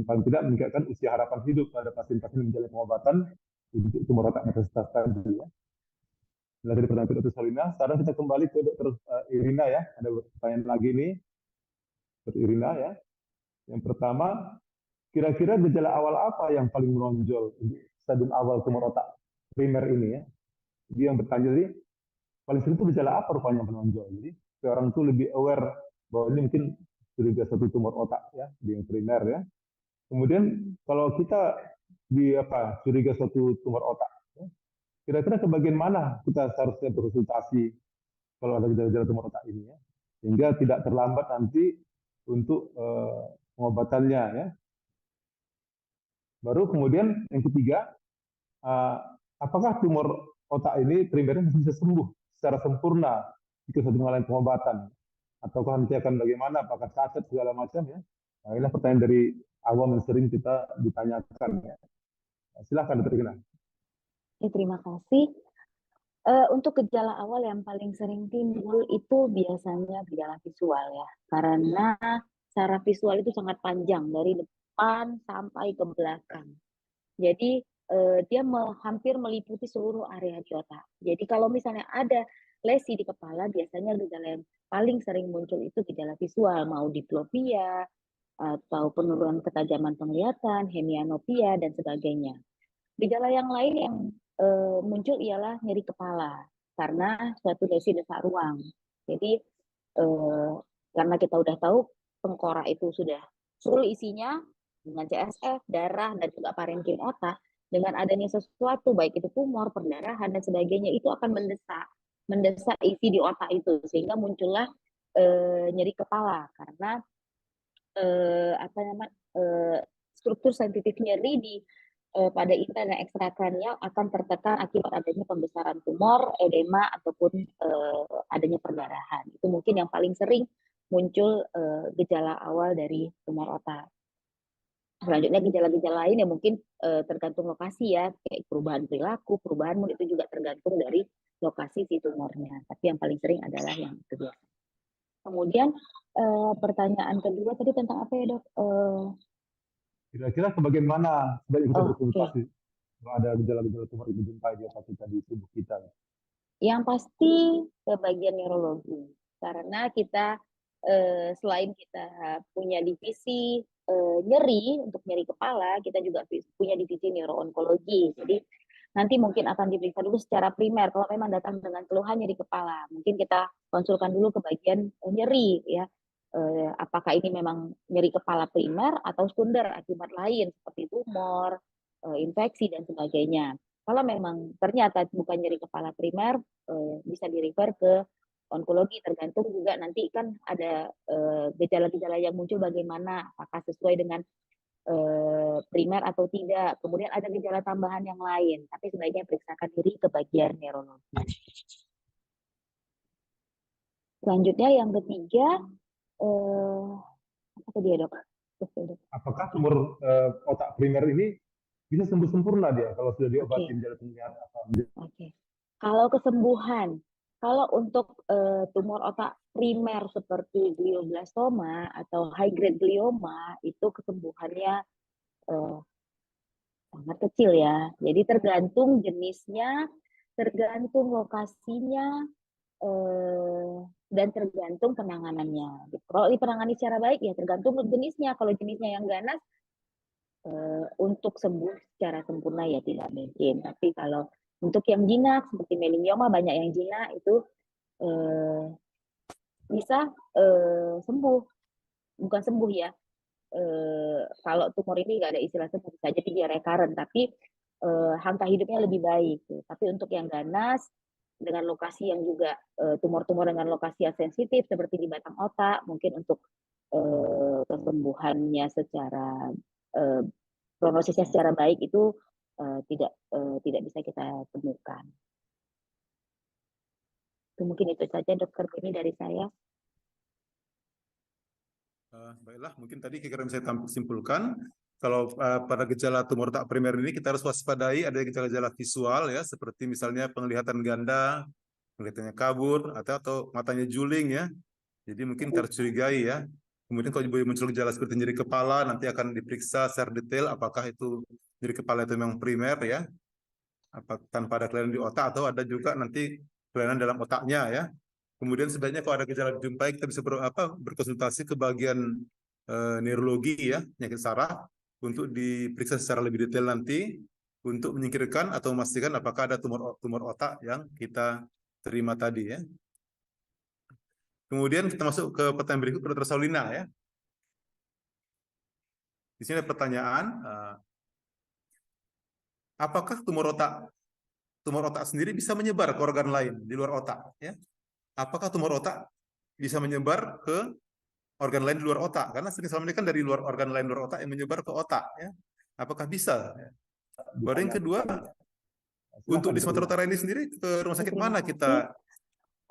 paling tidak meningkatkan usia harapan hidup pada pasien-pasien yang menjalani pengobatan untuk tumor otak metastase tadi ya. Dari pertanyaan Dr. Solina, sekarang kita kembali ke Dr. Irina ya. Ada pertanyaan lagi nih, Dr. Irina ya. Yang pertama, kira-kira gejala awal apa yang paling menonjol di stadium awal tumor otak primer ini ya? Dia yang bertanya tadi, paling sering itu gejala apa rupanya yang menonjol? Jadi orang itu lebih aware bahwa ini mungkin curiga satu tumor otak ya, di yang primer ya. Kemudian kalau kita curiga suatu tumor otak, ya, kira-kira ke bagian mana kita seharusnya berkonsultasi kalau ada gejala-gejala tumor otak ini ya, sehingga tidak terlambat nanti untuk pengobatannya ya. Baru kemudian yang ketiga, apakah tumor otak ini primernya bisa sembuh secara sempurna jika sudah mengalami pengobatan, ataukah nanti akan bagaimana, apakah cacat segala macam ya. Nah, inilah pertanyaan dari awam yang sering kita ditanyakan ya. Silakan Dr. Irina. Terima kasih. Untuk gejala awal yang paling sering timbul itu biasanya gejala visual ya, karena secara visual itu sangat panjang dari depan sampai ke belakang. Jadi dia hampir meliputi seluruh area di otak. Jadi kalau misalnya ada lesi di kepala, biasanya gejala yang paling sering muncul itu gejala visual, mau diplopia atau penurunan ketajaman penglihatan, hemianopia dan sebagainya. Gejala yang lain yang muncul ialah nyeri kepala karena suatu lesi desak ruang. Jadi karena kita udah tahu tengkorak itu sudah full isinya dengan CSF, darah dan juga parenkim otak, dengan adanya sesuatu baik itu tumor, perdarahan dan sebagainya itu akan mendesak isi di otak itu sehingga muncullah nyeri kepala karena struktur sensitif nyeri di pada intern ekstrakranial akan tertekan akibat adanya pembesaran tumor, edema ataupun adanya perdarahan. Itu mungkin yang paling sering muncul gejala awal dari tumor otak. Selanjutnya gejala-gejala lain yang mungkin tergantung lokasi ya, kayak perubahan perilaku, perubahan mood itu juga tergantung dari lokasi si tumornya. Tapi yang paling sering adalah yang kedua. Kemudian pertanyaan kedua tadi tentang apa ya dok? Kira-kira ke bagian mana sebaiknya kita berkonsultasi kalau ada gejala-gejala tumor itu dijumpai di otak kita, di tubuh kita? Yang pasti ke bagian neurologi, karena kita selain kita punya divisi nyeri untuk nyeri kepala, kita juga punya divisi neuroonkologi. Jadi nanti mungkin akan diperiksa dulu secara primer kalau memang datang dengan keluhan nyeri kepala, mungkin kita konsulkan dulu ke bagian nyeri ya. Apakah ini memang nyeri kepala primer atau sekunder akibat lain seperti tumor, infeksi dan sebagainya. Kalau memang ternyata bukan nyeri kepala primer, bisa di-refer ke onkologi, tergantung juga nanti kan ada gejala-gejala yang muncul bagaimana, apakah sesuai dengan primer atau tidak. Kemudian ada gejala tambahan yang lain, tapi sebaiknya periksakan diri ke bagian neurologi. Selanjutnya yang ketiga, apa tadi ya dok? Apakah tumor otak primer ini bisa sembuh sempurna dia kalau sudah diobatin dari penglihatan? Oke. Kalau kesembuhan, kalau untuk tumor otak primer seperti glioblastoma atau high grade glioma itu kesembuhannya sangat kecil ya. Jadi tergantung jenisnya, tergantung lokasinya, dan tergantung penanganannya. Kalau dipenangani secara baik ya tergantung jenisnya. Kalau jenisnya yang ganas, untuk sembuh secara sempurna ya tidak mungkin. Tapi kalau untuk yang jinak seperti meningioma, banyak yang jinak itu bisa sembuh, bukan sembuh ya. Kalau tumor ini nggak ada istilah sembuh, bisa jadi dia recurrent, tapi angka hidupnya lebih baik. Tapi untuk yang ganas dengan lokasi yang juga tumor-tumor dengan lokasi yang sensitif seperti di batang otak, mungkin untuk kesembuhannya secara prognosisnya secara baik itu tidak bisa kita temukan. Itu mungkin itu saja dokter Beni dari saya. Baiklah, mungkin tadi kira-kira bisa simpulkan kalau pada gejala tumor otak primer ini kita harus waspadai ada gejala-gejala visual ya, seperti misalnya penglihatan ganda, penglihatannya kabur atau matanya juling ya. Jadi mungkin tercurigai ya. Kemudian kalau muncul gejala seperti nyeri kepala, nanti akan diperiksa secara detail apakah itu nyeri kepala itu memang primer ya, apa tanpa ada kelainan di otak atau ada juga nanti kelainan dalam otaknya ya. Kemudian sebaiknya kalau ada gejala dijumpai kita bisa berkonsultasi ke bagian neurologi ya, penyakit saraf untuk diperiksa secara lebih detail nanti untuk menyingkirkan atau memastikan apakah ada tumor otak yang kita terima tadi ya. Kemudian kita masuk ke pertanyaan berikut, Dr. Saulina ya. Di sini ada pertanyaan, apakah tumor otak sendiri bisa menyebar ke organ lain di luar otak ya? Apakah tumor otak bisa menyebar ke organ lain di luar otak? Karena sering selama ini kan dari luar organ lain luar otak yang menyebar ke otak ya. Apakah bisa? Baru yang kedua, untuk di Sumatera Utara ini sendiri ke rumah sakit mana kita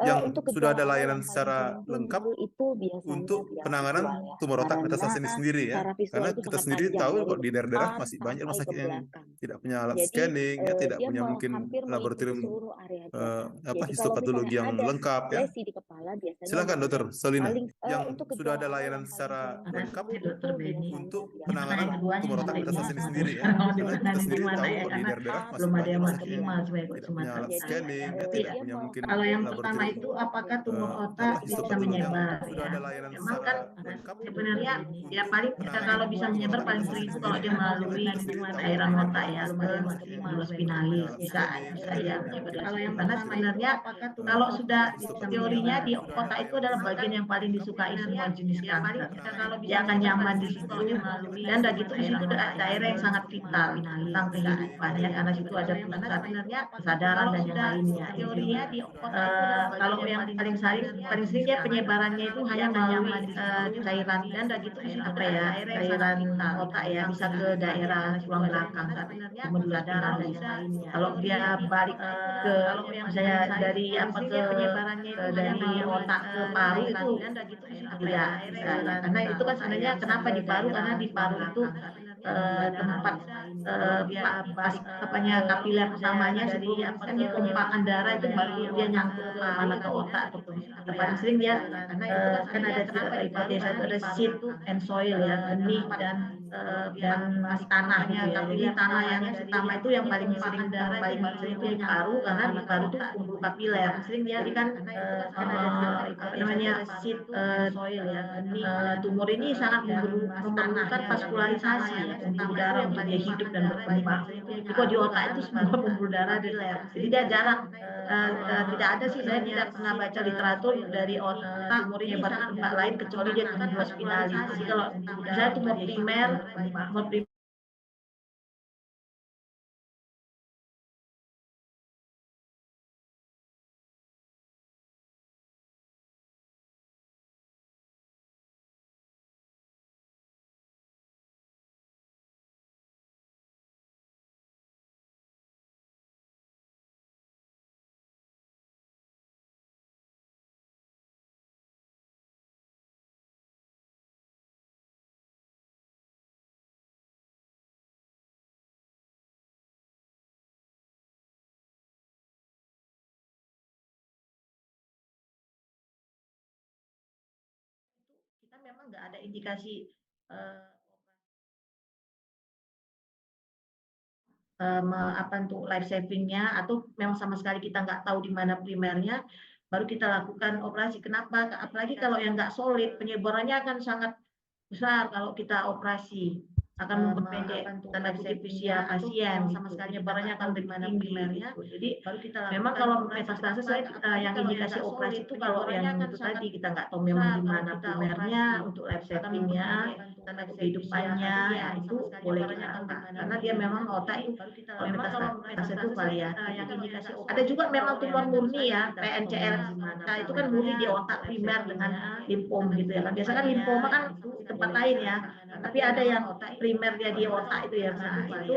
yang untuk sudah ada gejala layanan yang paling secara sering lengkap timbul itu biasanya untuk yang penanganan visual ya. tumor otak Karena metastasis ini sendiri ya. secara visual Karena itu kita sangat sendiri panjang tahu dari kok di daerah-daerah depan masih banyak rumah sampai sakit ke yang belakang. tidak punya alat Jadi scanning, ya tidak dia punya mungkin hampir meliputi laboratorium seluruh area jasad. Jadi kalau misalnya histopatologi yang ada lengkap ya. lesi di kepala, biasanya Silakan yang Dokter Solina, paling yang untuk sudah ada gejala layanan yang paling secara sering lengkap timbul itu Dokter Beni. untuk biasanya penanganan Keduanya tumor otak sebenarnya metastasis ini tapi sendiri ya. sekarang mau Karena kita ditangani di sendiri mana tahu ya kok di karena daerah-daerah masih belum ada banyak yang rumah sakit yang maksimal sebagai tidak punya Sumatera alat jadi Utara ya. scanning, ya Tapi tidak punya mungkin kalau yang pertama laboratorium itu apakah tumor Untuk otak bisa histopatologi yang menyebar sudah ya? ada layanan Memang secara kan lengkap sebenarnya ya untuk paling penanganan kalau bisa tumor menyebar otak paling metastasis sering itu kalau sendiri dia ya. Karena melalui kita sendiri tahu kok cairan di otak ya, daerah-daerah ke masih banyak bulus yang tidak punya finalis alat bisa scanning, bisa tidak ya punya mungkin kalau yang karena laboratorium sebenarnya kalau sudah histopatologi teorinya yang di sudah ada otak itu layanan adalah secara bagian yang paling lengkap disukai semua jenis untuk kanker. penanganan Dia akan tumor otak nyaman di metastasis situ sendiri ya. dan udah gitu di situ daerah yang sangat vital tentang kehidupan ya karena situ ada pusat kesadaran dan yang lainnya. Teorinya di otak itu kalau yang paling sering dia penyebarannya itu hanya melalui cairan dan udah gitu di situ apa ya cairan otak ya bisa ke daerah tulang belakang kemudian spinalis. Kalau dia balik ke misalnya dari apa ke dari otak ke paru itu tidak bisa ya. Karena itu kan sebenarnya kenapa di paru karena di paru itu tempat apanya kapiler utamanya sebelum kan ditumpahkan darah itu baru dia nyangkut ke mana ke otak atau paling sering dia kan ada hipotesa itu ada seed and soil ya benih dan tanah gitu ya. Jadi tanah yang utama itu yang paling sering itu di paru karena di paru itu kumpul kapiler. Jadi kan apa namanya seed soil ya tumor ini sangat memerlukan vaskularisasi ya pembuluh darah untuk dia hidup dan berkembang. Jadi kalau di otak itu semua pembuluh darah jadi dia jarang tidak ada sih saya tidak pernah baca literatur dari otak menyebar ke tempat lain kecuali dia ke tumor spinalis. Jadi kalau misalnya tumor primer memang nggak ada indikasi apa untuk life savingnya, atau memang sama sekali kita nggak tahu di mana primernya, baru kita lakukan operasi. Kenapa? Apalagi kalau yang nggak solid, penyebarannya akan sangat besar kalau kita operasi, akan memperpendek tanda kutip usia pasien, sama sekali penyebarannya akan lebih tinggi gitu. Jadi baru kita memang kalau metastase yang indikasi operasi itu kalau yang itu tadi kita nggak tahu memang di mana primernya, untuk life savingnya, tanda kehidupannya, ya itu boleh kita lakukan karena dia memang otak itu kalau metastase itu variatif. Ada juga memang tumor murni ya, PNCL, nah itu kan murni di otak primer dengan limfom gitu ya kan. Biasanya kan limfoma kan di tempat lain ya, tapi ada yang primer dia di otak itu ya. Nah itu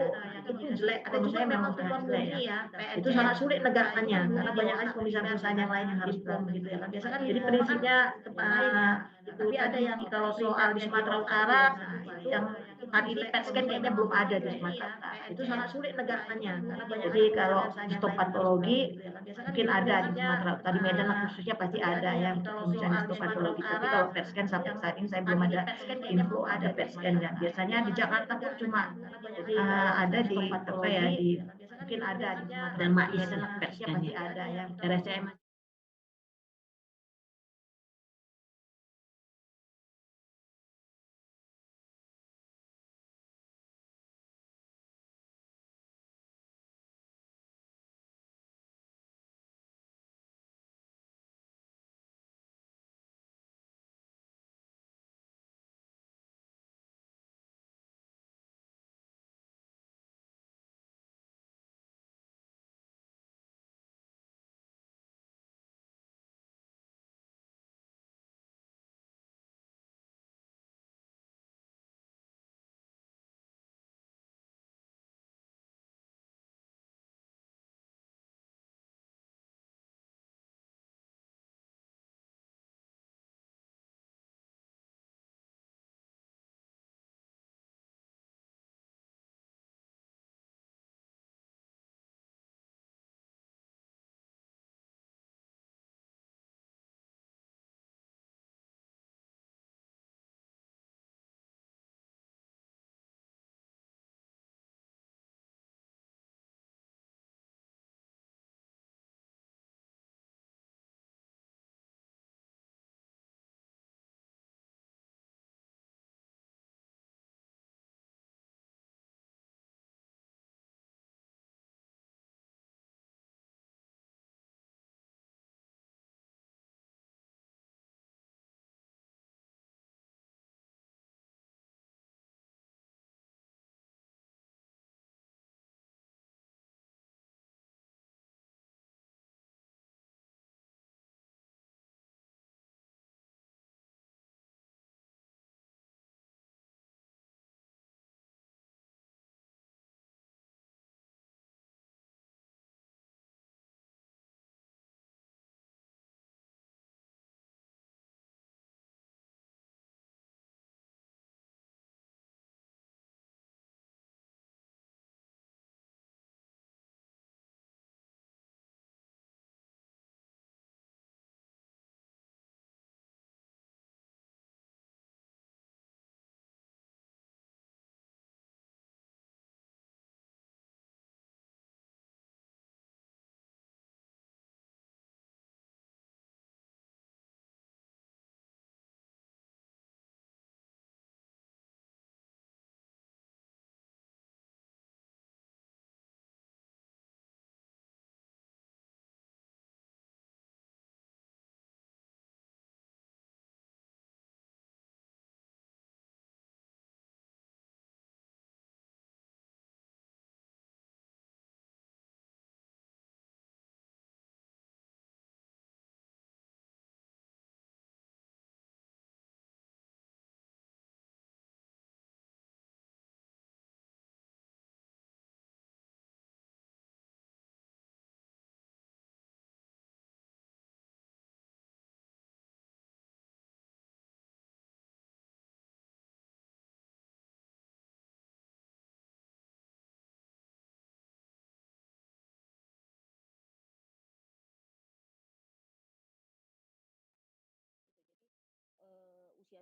jelek kalau misalnya memang tumor murni ya, itu sangat sulit negakkannya karena banyak lagi pemisahan-pemisahan yang lain yang harus dilakukan gitu ya kan. Biasanya kan jadi prinsipnya tapi ada yang kalau soal di Sumatera Utara yang saat ini PET scan kayaknya belum ada di Sumatera Utara, itu sangat sulit negakkannya karena banyak. Jadi kalau histopatologi mungkin ada di Sumatera Utara, di Medan khususnya pasti ada ya misalnya histopatologi, tapi kalau PET scan sampai saat ini saya belum ada info ada PET scan ya. Biasanya di Jakarta pun cuma ada di apa ya, di mungkin ada di Sumatera dan Mais PET scan pasti ada ya, RSCM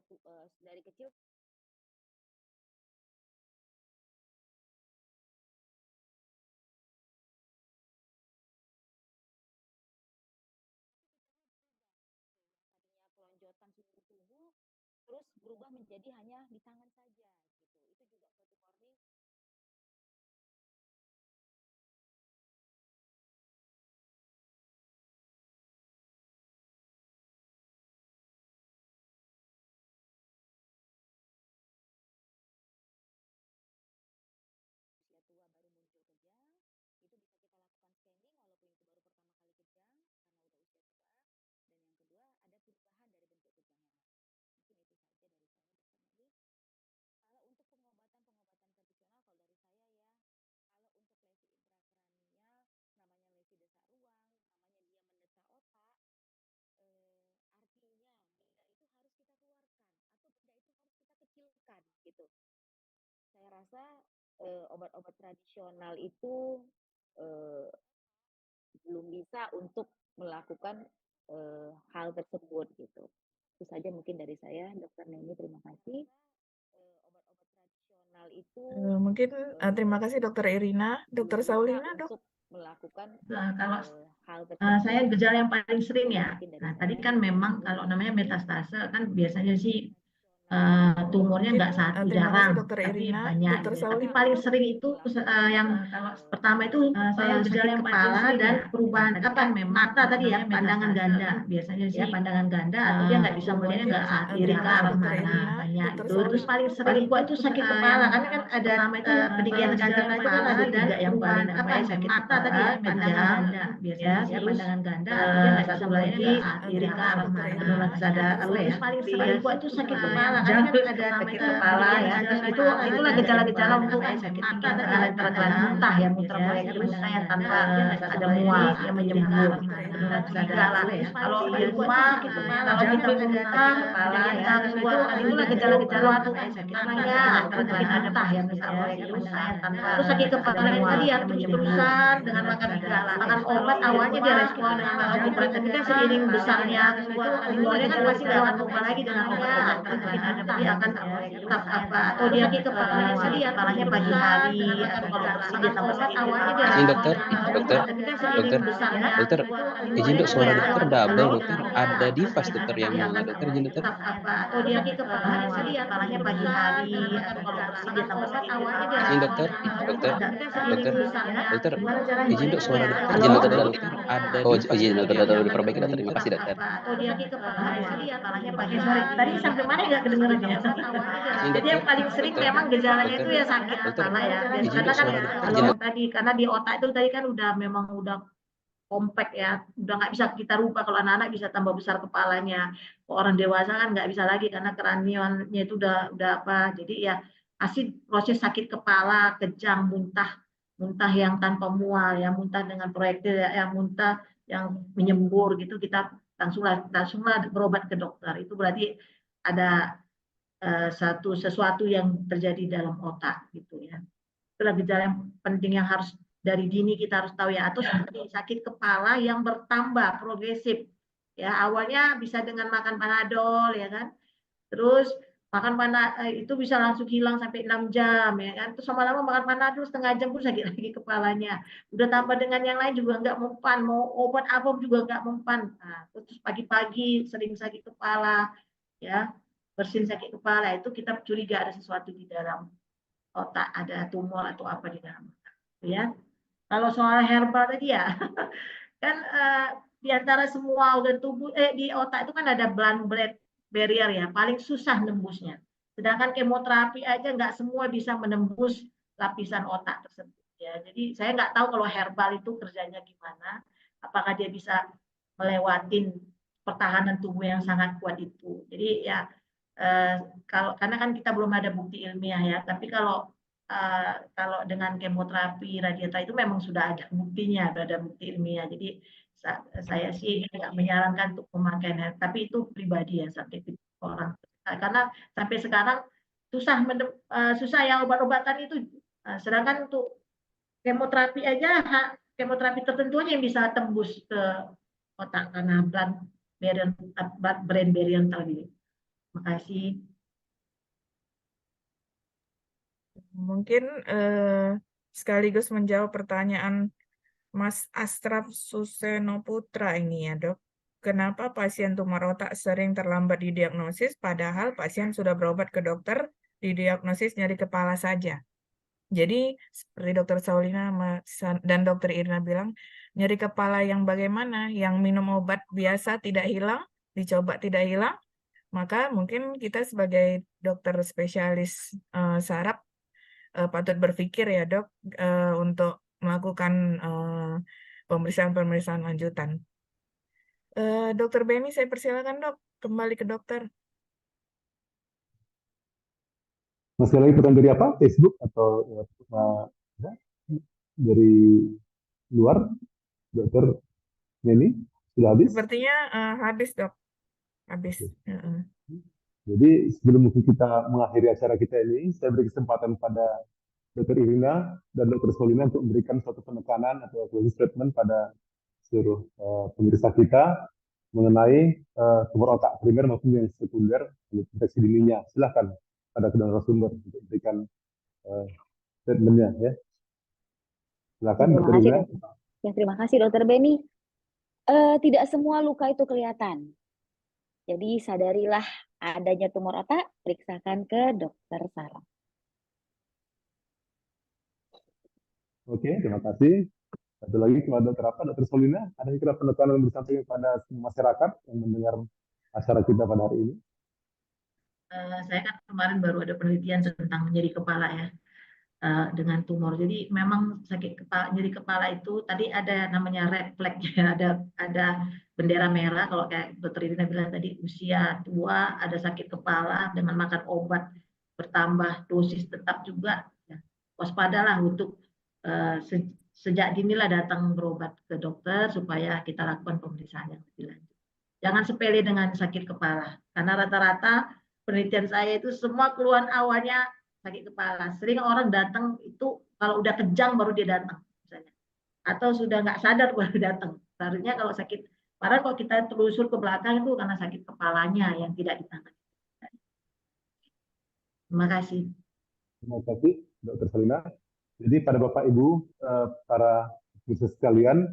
dari kecil tadinya kelonjotan seluruh tubuh terus berubah menjadi hanya di tangan saja gitu. Itu juga suatu warning. Usia tua baru muncul kejang, itu bisa kita lakukan scanning walaupun itu baru pertama kali kejang karena udah usia tua. Dan yang kedua ada perubahan dari bentuk kejang yang lain. Mungkin itu saja dari saya, Dr. Nelly. Kalau untuk pengobatan tradisional, kalau dari saya ya, kalau untuk lesi intrakranial, namanya lesi desah ruang, namanya dia mendesah otak, artinya benda itu harus kita keluarkan atau benda itu harus kita kecilkan gitu. Saya rasa obat-obat tradisional itu belum bisa untuk melakukan hal tersebut gitu. Itu saja mungkin dari saya, Dr. Neni. Terima kasih. Obat-obat tradisional itu Mungkin terima kasih Dokter Irina. Dokter Saulina, Dok. untuk melakukan Kalau hal tersebut. saya gejala yang paling sering ya. Mungkin dari Nah, saya. tadi kan memang kalau namanya metastase kan biasanya sih tumornya Mungkin nggak satu, terima kasih jarang, Dokter tapi Irina. banyak. Dokter Gitu. Tapi Saulina, paling Dok. sering itu yang pertama itu saya sakit kepala dan perubahan mata tadi ya, pandangan ganda biasanya sih, pandangan ganda atau dia nggak bisa melihatnya nggak diri ke arah Dokter mana, Irina, banyak. Dokter Itu terus paling sering kuat itu sakit kepala karena kan ada peninggian jantung itu kan ada tiga yang paling sakit mata tadi ya, pandangan ganda biasanya ya, pandangan ganda atau dia nggak bisa melihatnya diri ke arah mana, terus ada apa ya, paling sering kuat itu sakit kepala karena kan ada sakit kepala ya, terus itulah gejala-gejala untuk sakit mata tadi ya, intrakranial muntah ya, muter proyek muntah yang tanpa ada mual yang menyembur, terus ada apa ya, kalau di rumah kalau kita muntah ya, itulah gejala-gejala untuk namanya sakit muntah ya, misalnya proyek muntah yang tanpa terus sakit kepala tadi ya, terus-terusan dengan makan obat awalnya dia respon dengan makan obat, tapi kan seiring besarnya tumornya kan pasti nggak akan lupa lagi dengan obat, tapi akan tetap apa atau dia sakit kepala tadi ya, kepalanya pagi hari atau kalau bersih dia tambah sakit awalnya dia Izin dokter, dokter, tapi kan seiring besarnya dokter, izin dok, suara dokter double dokter, ada device dokter yang nyala dokter, izin dokter. Apa atau dia sakit kepala tadi ya, kepalanya pagi hari atau kalau bersih dia tambah sakit awalnya dia Izin dokter, dokter, izin dok, suara dokter Halo? dokter, ada izin dokter, diperbaiki dokter, terima kasih dokter. Atau dia sakit kepala tadi ya, kepalanya pagi hari. Tadi sampai mana nggak kedengeran ya? Jadi yang paling sering memang gejalanya itu ya sakit kepala ya. Karena kan kalau tadi karena di otak itu tadi kan memang udah kompak ya, udah nggak bisa kita rubah. Kalau anak-anak bisa tambah besar kepalanya, orang dewasa kan nggak bisa lagi karena kranialnya itu udah apa. Jadi ya pasti proses sakit kepala, kejang, muntah yang tanpa mual, ya muntah dengan proyektil, ya muntah yang menyembur gitu, kita langsunglah berobat ke dokter. Itu berarti ada sesuatu yang terjadi dalam otak gitu ya. Itulah gejala yang penting yang harus dari dini kita harus tahu ya. Atau seperti sakit kepala yang bertambah progresif ya, awalnya bisa dengan makan Panadol ya kan, terus makan itu bisa langsung hilang sampai 6 jam ya kan, terus lama-lama makan Panadol setengah jam pun sakit lagi kepalanya, udah tambah dengan yang lain juga nggak mempan, mau obat apa juga nggak mempan. Nah, terus pagi-pagi sering sakit kepala ya, bersin sakit kepala, itu kita curiga ada sesuatu di dalam otak, ada tumor atau apa di dalam otak ya. Kalau soal herbal tadi ya kan di antara semua organ tubuh di otak itu kan ada blood-brain barrier ya, paling susah nembusnya. Sedangkan kemoterapi aja nggak semua bisa menembus lapisan otak tersebut ya. Jadi saya nggak tahu kalau herbal itu kerjanya gimana, apakah dia bisa melewatin pertahanan tubuh yang sangat kuat itu. Jadi ya karena kan kita belum ada bukti ilmiah ya, tapi kalau dengan kemoterapi, radioterapi itu memang sudah ada buktinya, ada bukti ilmiah. Jadi saya sih nggak menyarankan untuk pemakaian, tapi itu pribadi ya, subjektif orang. Karena sampai sekarang susah ya obat-obatan itu. Sedangkan untuk kemoterapi aja, kemoterapi tertentu aja yang bisa tembus ke otak karena blood brain barrier tadi. Terima kasih. Mungkin sekaligus menjawab pertanyaan Mas Astraf Suseno Putra ini ya, Dok. Kenapa pasien tumor otak sering terlambat didiagnosis padahal pasien sudah berobat ke dokter didiagnosis nyeri kepala saja? Jadi seperti Dokter Saulina dan Dokter Irna bilang, nyeri kepala yang bagaimana? Yang minum obat biasa tidak hilang, dicoba tidak hilang, maka mungkin kita sebagai dokter spesialis saraf patut berpikir ya dok untuk melakukan pemeriksaan-pemeriksaan lanjutan. Dokter Beni, saya persilakan dok, kembali ke dokter. Masih lagi pertanyaan dari apa? Facebook atau dari luar, Dokter Neni? Sudah habis? Sepertinya habis dok, habis. Jadi sebelum kita mengakhiri acara kita ini, saya beri kesempatan pada Dokter Irina dan Dokter Saulina untuk memberikan suatu penekanan atau closing statement pada seluruh pemirsa kita mengenai tumor otak primer maupun yang sekunder deteksi dininya. Silakan pada kedua narasumber untuk memberikan statementnya ya. Silakan Terima Dokter kasih, Irina. Ya, terima kasih Dokter Beni. Tidak semua luka itu kelihatan. Jadi sadarilah adanya tumor otak, periksakan ke dokter saraf. Oke, terima kasih. Satu lagi kepada Dokter apa? Dokter Saulina, ada kira penekanan yang disampaikan kepada masyarakat yang mendengar acara kita pada hari ini? Saya kan kemarin baru ada penelitian tentang nyeri kepala ya dengan tumor. Jadi memang sakit kepala, nyeri kepala itu tadi ada namanya red flag ya, ada bendera merah kalau kayak Dokter Irina bilang tadi usia tua, ada sakit kepala dengan makan obat bertambah dosis tetap juga. Ya. Waspadalah untuk sejak dinilah datang berobat ke dokter supaya kita lakukan pemeriksaan yang lebih lanjut. Jangan sepele dengan sakit kepala karena rata-rata penelitian saya itu semua keluhan awalnya sakit kepala. Sering orang datang itu kalau udah kejang baru dia datang misalnya. Atau sudah nggak sadar baru datang. Seharusnya kalau sakit, padahal kalau kita telusur ke belakang itu karena sakit kepalanya yang tidak ditangani. Terima kasih. Terima kasih Dokter Saulina. Jadi pada Bapak Ibu, para pemirsa sekalian,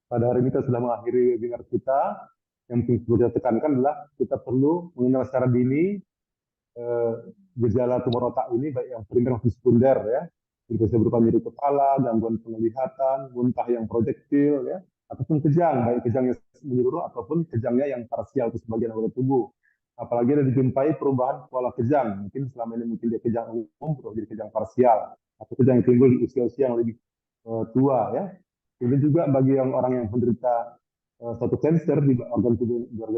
pada hari ini kita sudah mengakhiri webinar kita. Yang perlu kita tekankan adalah kita perlu mengenal secara dini gejala tumor otak ini, baik yang primer maupun sekunder ya. Bisa berupa nyeri kepala, gangguan penglihatan, muntah yang proyektil ya, ataupun kejang, baik kejang yang menyeluruh ataupun kejangnya yang parsial ke sebagian anggota tubuh. Apalagi ada dijumpai perubahan pola kejang. Mungkin selama ini mungkin dia kejang umum, berubah jadi kejang parsial, atau kejang yang timbul di usia-usia yang lebih tua ya. Ini juga bagi yang orang yang menderita suatu kanker di organ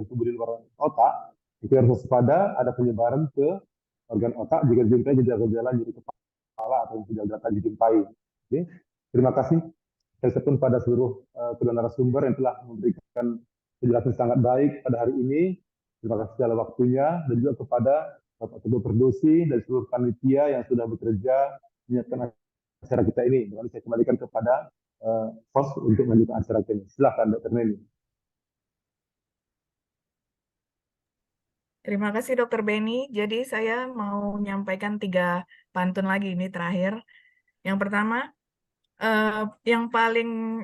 tubuh di luar otak, itu harus waspada ada penyebaran ke organ otak jika dijumpai gejala-gejala nyeri kepala atau gejala tadi dijumpai. Oke. Terima kasih saya pun pada seluruh kedua narasumber yang telah memberikan penjelasan sangat baik pada hari ini. Terima kasih segala waktunya dan juga kepada Bapak Ketua Perdosi dan seluruh panitia yang sudah bekerja menyiapkan acara kita ini. Dengan saya kembalikan kepada host untuk melanjutkan acara ini. Silakan Dr. Neni. Terima kasih Dokter Beni. Jadi saya mau menyampaikan 3 pantun lagi ini terakhir. Yang pertama, yang paling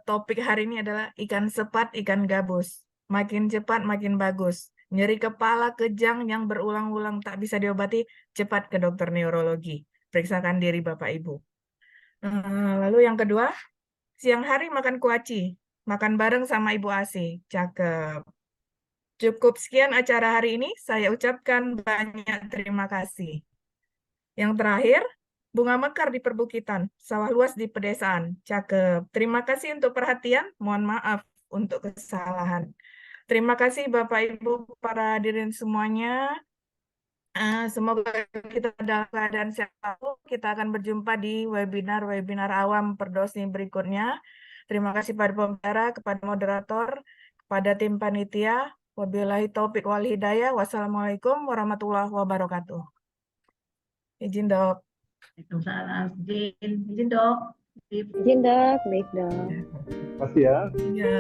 topik hari ini adalah ikan sepat, ikan gabus. Makin cepat, makin bagus. Nyeri kepala kejang yang berulang-ulang tak bisa diobati, cepat ke dokter neurologi. Periksakan diri Bapak Ibu. Lalu yang kedua, siang hari makan kuaci. Makan bareng sama Ibu Asi. Cakep. Cukup sekian acara hari ini. Saya ucapkan banyak terima kasih. Yang terakhir, bunga mekar di perbukitan, sawah luas di pedesaan. Cakep. Terima kasih untuk perhatian. Mohon maaf untuk kesalahan. Terima kasih Bapak Ibu para hadirin semuanya. Semoga kita dalam keadaan sehat. Kita akan berjumpa di webinar awam Perdosni berikutnya. Terima kasih pada pembicara, kepada moderator, kepada tim panitia. Wabillahi taufiq wal hidayah. Wassalamualaikum warahmatullahi wabarakatuh. Izin dok. Waalaikumsalam. Izin dok. Izin dok, baik dok. Terima kasih ya. Iya.